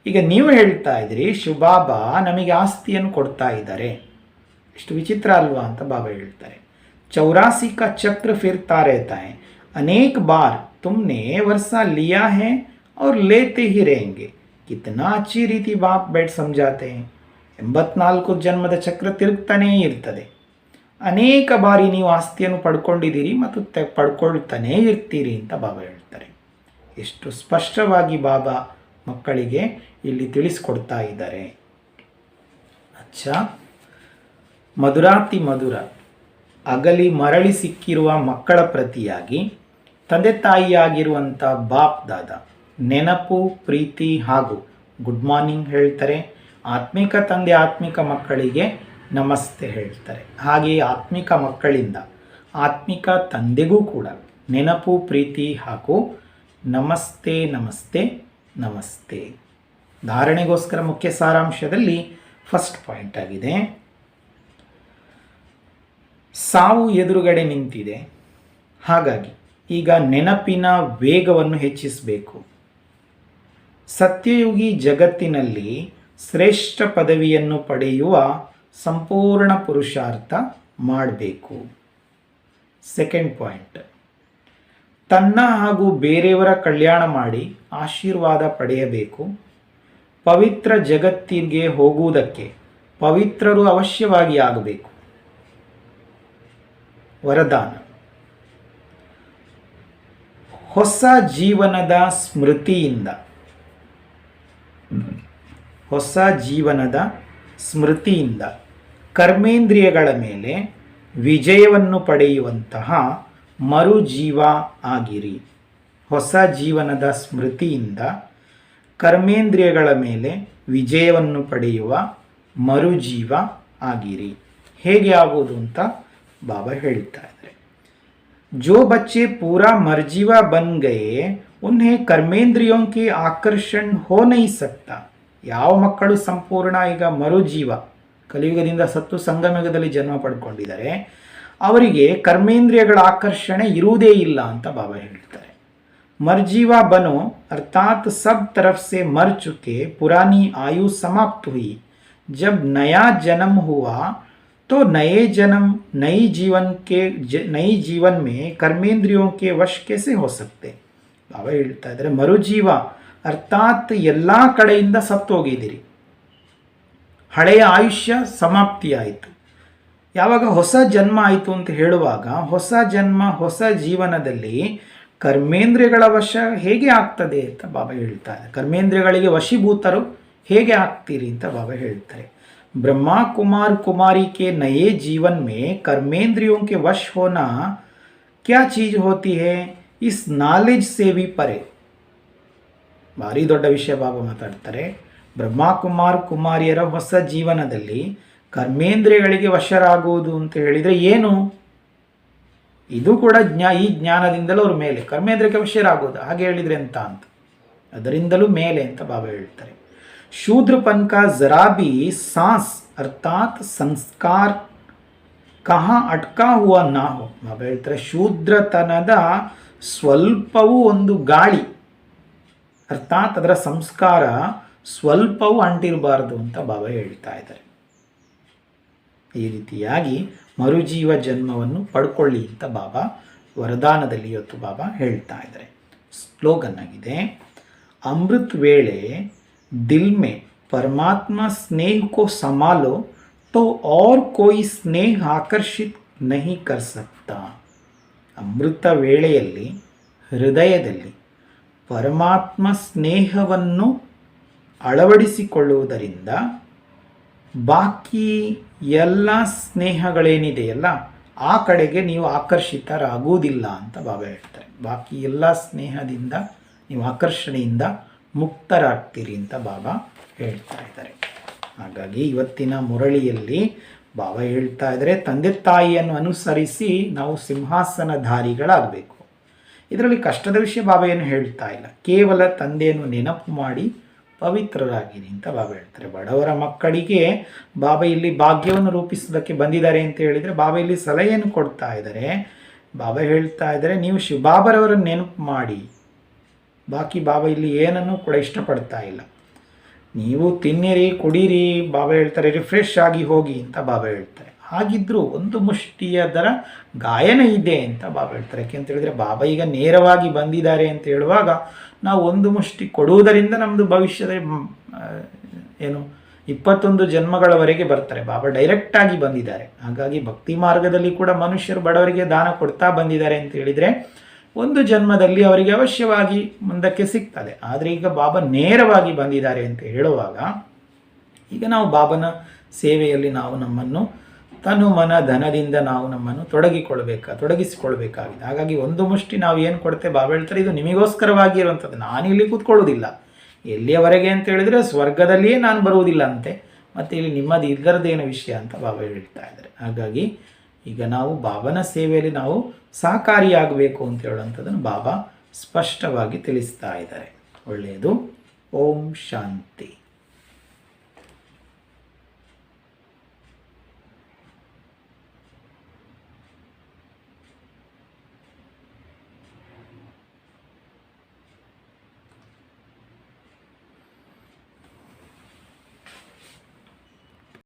ಈಗ ನೀವು ಹೇಳ್ತಾ ಇದ್ದೀರಿ ಶಿವಬಾಬಾ ನಮಗೆ ಆಸ್ತಿಯನ್ನು ಕೊಡ್ತಾ ಇದ್ದಾರೆ. ಎಷ್ಟು ವಿಚಿತ್ರ ಅಲ್ವಾ ಅಂತ ಬಾಬಾ ಹೇಳ್ತಾರೆ. 84 का चक्र फिरता रहता है, अनेक बार तुमने वर्षा लिया है और लेते ही रहेंगे. कितना अच्छी ರೀತಿ ಬಾಪ್ बैठ समझाते हैं. 84 ಜನ್ಮದ ಚಕ್ರ ತಿರುಗ್ತಾನೇ ಇರ್ತದೆ. ಅನೇಕ ಬಾರಿ ನೀವು ಆಸ್ತಿಯನ್ನು ಪಡ್ಕೊಂಡಿದ್ದೀರಿ ಮತ್ತು ಪಡ್ಕೊಳ್ತಾನೇ ಇರ್ತೀರಿ ಅಂತ ಬಾಬಾ ಹೇಳ್ತಾರೆ. ಎಷ್ಟು ಸ್ಪಷ್ಟವಾಗಿ ಬಾಬಾ ಮಕ್ಕಳಿಗೆ ಇಲ್ಲಿ ತಿಳಿಸ್ಕೊಡ್ತಾ ಇದ್ದಾರೆ. ಅಚ್ಚಾ, ಮಧುರಾತಿ ಮಧುರ ಅಗಲಿ ಮರಳಿ ಸಿಕ್ಕಿರುವ ಮಕ್ಕಳ ಪ್ರತಿಯಾಗಿ ತಂದೆ ತಾಯಿಯಾಗಿರುವಂಥ ಬಾಪ್ ದಾದಾ ನೆನಪು, ಪ್ರೀತಿ ಹಾಗೂ ಗುಡ್ ಮಾರ್ನಿಂಗ್ ಹೇಳ್ತಾರೆ. ಆತ್ಮಿಕ ತಂದೆ ಆತ್ಮಿಕ ಮಕ್ಕಳಿಗೆ ನಮಸ್ತೆ ಹೇಳ್ತಾರೆ. ಹಾಗೆಯೇ ಆತ್ಮಿಕ ಮಕ್ಕಳಿಂದ ಆತ್ಮಿಕ ತಂದೆಗೂ ಕೂಡ ನೆನಪು, ಪ್ರೀತಿ ಹಾಗೂ ನಮಸ್ತೆ ನಮಸ್ತೆ ನಮಸ್ತೆ. ಧಾರಣೆಗೋಸ್ಕರ ಮುಖ್ಯ ಸಾರಾಂಶದಲ್ಲಿ ಫಸ್ಟ್ ಪಾಯಿಂಟ್ ಆಗಿದೆ, ಸಾವು ಎದುರುಗಡೆ ನಿಂತಿದೆ. ಹಾಗಾಗಿ ಈಗ ನೆನಪಿನ ವೇಗವನ್ನು ಹೆಚ್ಚಿಸಬೇಕು. ಸತ್ಯಯುಗಿ ಜಗತ್ತಿನಲ್ಲಿ ಶ್ರೇಷ್ಠ ಪದವಿಯನ್ನು ಪಡೆಯುವ ಸಂಪೂರ್ಣ ಪುರುಷಾರ್ಥ ಮಾಡಬೇಕು. ಸೆಕೆಂಡ್ ಪಾಯಿಂಟ್, ತನ್ನ ಹಾಗೂ ಬೇರೆಯವರ ಕಲ್ಯಾಣ ಮಾಡಿ ಆಶೀರ್ವಾದ ಪಡೆಯಬೇಕು. ಪವಿತ್ರ ಜಗತ್ತಿಗೆ ಹೋಗುವುದಕ್ಕೆ ಪವಿತ್ರರು ಅವಶ್ಯವಾಗಿ ಆಗಬೇಕು. ವರದಾನ, ಹೊಸ ಜೀವನದ ಸ್ಮೃತಿಯಿಂದ ಕರ್ಮೇಂದ್ರಿಯಗಳ ಮೇಲೆ ವಿಜಯವನ್ನು ಪಡೆಯುವಂತಹ ಮರುಜೀವ ಆಗಿರಿ. ಹೊಸ ಜೀವನದ ಸ್ಮೃತಿಯಿಂದ ಕರ್ಮೇಂದ್ರಿಯಗಳ ಮೇಲೆ ವಿಜಯವನ್ನು ಪಡೆಯುವ ಮರುಜೀವ ಆಗಿರಿ. ಹೇಗೆ ಆಗೋದು ಅಂತ ಬಾಬಾ ಹೇಳ್ತಾ ಇದ್ದಾರೆ. जो बच्चे पूरा मर्जीवा बन गए उन्हें कर्मेंद्रियों के आकर्षण हो नहीं सकता. ಯಾವ ಮಕ್ಕಳು ಸಂಪೂರ್ಣ ಈಗ ಮರುಜೀವ ಕಲಿಯುಗದಿಂದ ಸತ್ತು ಸಂಗಮಯುಗದಲ್ಲಿ ಜನ್ಮ ಪಡ್ಕೊಂಡಿದ್ದಾರೆ, ಅವರಿಗೆ ಕರ್ಮೇಂದ್ರಿಯಗಳ ಆಕರ್ಷಣೆ ಇರುವುದೇ ಇಲ್ಲ ಅಂತ ಬಾಬಾ ಹೇಳ್ತಾರೆ. मर्जीवा बनो अर्थात सब तरफ से मर चुके, पुरानी आयु समाप्त हुई. जब नया जन्म हुआ तो नए जन्म नई जीवन में कर्मेंद्रियों के वश कैसे हो सकते. ಬಾಬಾ ಹೇಳ್ತಾ ಇದ್ದಾರೆ, ಮರುಜೀವ ಅರ್ಥಾತ್ ಎಲ್ಲ ಕಡೆಯಿಂದ ಸತ್ತೋಗಿದ್ದೀರಿ, ಹಳೆಯ ಆಯುಷ್ಯ ಸಮಾಪ್ತಿಯಾಯಿತು. ಯಾವಾಗ ಹೊಸ ಜನ್ಮ ಆಯಿತು ಅಂತ ಹೇಳುವಾಗ ಹೊಸ ಜನ್ಮ ಹೊಸ ಜೀವನದಲ್ಲಿ ಕರ್ಮೇಂದ್ರಿಯಗಳ ವಶ ಹೇಗೆ ಆಗ್ತದೆ ಅಂತ ಬಾಬಾ ಹೇಳ್ತಾ ಇದ್ದಾರೆ. ಕರ್ಮೇಂದ್ರಿಯಗಳಿಗೆ ವಶೀಭೂತರು ಹೇಗೆ ಆಗ್ತೀರಿ ಅಂತ ಬಾಬಾ ಹೇಳ್ತಾರೆ. ब्रह्मा कुमार कुमारी के नए जीवन में कर्मेंद्रियों के वश होना क्या चीज होती है, इस नॉलेज से भी परे. ಭಾರಿ ದೊಡ್ಡ ವಿಷಯ ಬಾಬಾ ಮಾತಾಡ್ತಾರೆ. ಬ್ರಹ್ಮ ಕುಮಾರ್ ಕುಮಾರಿಯರ ಹೊಸ ಜೀವನದಲ್ಲಿ ಕರ್ಮೇಂದ್ರಿಯಗಳಿಗೆ ವಶರಾಗುವುದು ಅಂತ ಹೇಳಿದರೆ ಏನು? ಇದು ಕೂಡ ಈ ಜ್ಞಾನದಿಂದಲೂ ಅವ್ರ ಮೇಲೆ ಕರ್ಮೇಂದ್ರಿಯಕ್ಕೆ ವಶರಾಗೋದು ಹಾಗೆ ಹೇಳಿದರೆ ಅಂತ ಅದರಿಂದಲೂ ಮೇಲೆ ಅಂತ ಬಾಬಾ ಹೇಳ್ತಾರೆ. शूद्रपन का जरा भी सांस अर्थात संस्कार कहाँ अटका हुआ ना हो. ಬಾಬಾ ಹೇಳ್ತಾರೆ, ಶೂದ್ರತನದ ಸ್ವಲ್ಪವೂ ಒಂದು ಗಾಳಿ ಅರ್ಥಾತ್ ಅದರ ಸಂಸ್ಕಾರ ಸ್ವಲ್ಪವೂ ಅಂಟಿರಬಾರ್ದು ಅಂತ ಬಾಬಾ ಹೇಳ್ತಾ ಇದ್ದಾರೆ. ಈ ರೀತಿಯಾಗಿ ಮರುಜೀವ ಜನ್ಮವನ್ನು ಪಡ್ಕೊಳ್ಳಿ ಅಂತ ಬಾಬಾ ವರದಾನದಲ್ಲಿ ಇವತ್ತು ಬಾಬಾ ಹೇಳ್ತಾ ಇದ್ದಾರೆ. ಸ್ಲೋಗನ್ ಆಗಿದೆ, ಅಮೃತ್ ವೇಳೆ दिल में परमात्मा स्नेह को संभालो तो और कोई स्नेह आकर्षित नहीं कर सकता. ಅಮೃತ ವೇಳೆಯಲ್ಲಿ ಹೃದಯದಲ್ಲಿ ಪರಮಾತ್ಮ ಸ್ನೇಹವನ್ನು ಅಳವಡಿಸಿಕೊಳ್ಳುವುದರಿಂದ ಬಾಕಿ ಎಲ್ಲ ಸ್ನೇಹಗಳೇನಿದೆಯಲ್ಲ ಆ ಕಡೆಗೆ ನೀವು ಆಕರ್ಷಿತರಾಗುವುದಿಲ್ಲ ಅಂತ ಬಾಬಾ ಹೇಳ್ತಾರೆ. ಬಾಕಿ ಎಲ್ಲ ಸ್ನೇಹದಿಂದ ನೀವು ಆಕರ್ಷಣೆಯಿಂದ ಮುಕ್ತರಾಗ್ತೀರಿ ಅಂತ ಬಾಬಾ ಹೇಳ್ತಾ ಇದ್ದಾರೆ. ಹಾಗಾಗಿ ಇವತ್ತಿನ ಮುರಳಿಯಲ್ಲಿ ಬಾಬಾ ಹೇಳ್ತಾ ಇದ್ದಾರೆ, ತಂದೆ ತಾಯಿಯನ್ನು ಅನುಸರಿಸಿ ನಾವು ಸಿಂಹಾಸನಧಾರಿಗಳಾಗಬೇಕು. ಇದರಲ್ಲಿ ಕಷ್ಟದ ವಿಷಯ ಬಾಬಾ ಏನು ಹೇಳ್ತಾ ಇಲ್ಲ, ಕೇವಲ ತಂದೆಯನ್ನು ನೆನಪು ಮಾಡಿ ಪವಿತ್ರರಾಗಿರಿ ಅಂತ ಬಾಬಾ ಹೇಳ್ತಾರೆ. ಬಡವರ ಮಕ್ಕಳಿಗೆ ಬಾಬಾ ಇಲ್ಲಿ ಭಾಗ್ಯವನ್ನು ರೂಪಿಸೋದಕ್ಕೆ ಬಂದಿದ್ದಾರೆ ಅಂತ ಹೇಳಿದರೆ ಬಾಬಾ ಇಲ್ಲಿ ಸಲಹೆಯನ್ನು ಕೊಡ್ತಾ ಇದ್ದಾರೆ. ಬಾಬಾ ಹೇಳ್ತಾ ಇದ್ದಾರೆ, ನೀವು ಶಿವಬಾಬರವರನ್ನು ನೆನಪು ಮಾಡಿ. ಬಾಕಿ ಬಾಬಾ ಇಲ್ಲಿ ಏನನ್ನೂ ಕೂಡ ಇಷ್ಟಪಡ್ತಾ ಇಲ್ಲ. ನೀವು ತಿನ್ನಿರಿ ಕುಡೀರಿ, ಬಾಬಾ ಹೇಳ್ತಾರೆ ರಿಫ್ರೆಶ್ ಆಗಿ ಹೋಗಿ ಅಂತ ಬಾಬಾ ಹೇಳ್ತಾರೆ. ಹಾಗಿದ್ದರೂ ಒಂದು ಮುಷ್ಟಿಯದರ ಗಾಯನ ಇದೆ ಅಂತ ಬಾಬಾ ಹೇಳ್ತಾರೆ. ಯಾಕೆಂತ ಹೇಳಿದರೆ ಬಾಬಾ ಈಗ ನೇರವಾಗಿ ಬಂದಿದ್ದಾರೆ ಅಂತ ಹೇಳುವಾಗ ನಾವು ಒಂದು ಮುಷ್ಟಿ ಕೊಡುವುದರಿಂದ ನಮ್ಮದು ಭವಿಷ್ಯದ 21 ಜನ್ಮಗಳವರೆಗೆ ಬರ್ತಾರೆ. ಬಾಬಾ ಡೈರೆಕ್ಟಾಗಿ ಬಂದಿದ್ದಾರೆ. ಹಾಗಾಗಿ ಭಕ್ತಿ ಮಾರ್ಗದಲ್ಲಿ ಕೂಡ ಮನುಷ್ಯರು ಬಡವರಿಗೆ ದಾನ ಕೊಡ್ತಾ ಬಂದಿದ್ದಾರೆ ಅಂತ ಹೇಳಿದರೆ ಒಂದು ಜನ್ಮದಲ್ಲಿ ಅವರಿಗೆ ಅವಶ್ಯವಾಗಿ ಮುಂದಕ್ಕೆ ಸಿಗ್ತದೆ. ಆದರೆ ಈಗ ಬಾಬಾ ನೇರವಾಗಿ ಬಂದಿದ್ದಾರೆ ಅಂತ ಹೇಳುವಾಗ ಈಗ ನಾವು ಬಾಬನ ಸೇವೆಯಲ್ಲಿ ನಾವು ನಮ್ಮನ್ನು ತನು ಮನ ಧನದಿಂದ ನಾವು ನಮ್ಮನ್ನು ತೊಡಗಿಸಿಕೊಳ್ಬೇಕಾಗಿದೆ. ಹಾಗಾಗಿ ಒಂದು ಮುಷ್ಟಿ ನಾವು ಏನು ಕೊಡ್ತೇವೆ, ಬಾಬಾ ಹೇಳ್ತಾರೆ ಇದು ನಿಮಗೋಸ್ಕರವಾಗಿ ಇರುವಂಥದ್ದು, ನಾನಿಲ್ಲಿ ಕೂತ್ಕೊಳ್ಳೋದಿಲ್ಲ. ಎಲ್ಲಿಯವರೆಗೆ ಅಂತ ಹೇಳಿದರೆ ಸ್ವರ್ಗದಲ್ಲಿಯೇ ನಾನು ಬರುವುದಿಲ್ಲ ಅಂತೆ, ಮತ್ತು ಇಲ್ಲಿ ನಿಮ್ಮದು ಇದರದ್ದೇನು ವಿಷಯ ಅಂತ ಬಾಬಾ ಹೇಳ್ತಾ ಇದ್ದಾರೆ. ಹಾಗಾಗಿ ಈಗ ನಾವು ಬಾಬನ ಸೇವೆಯಲ್ಲಿ ನಾವು ಸಹಕಾರಿಯಾಗಬೇಕು ಅಂತ ಹೇಳುವಂಥದ್ದನ್ನು ಬಾಬಾ ಸ್ಪಷ್ಟವಾಗಿ ತಿಳಿಸ್ತಾ ಇದ್ದಾರೆ. ಒಳ್ಳೆಯದು. ಓಂ ಶಾಂತಿ.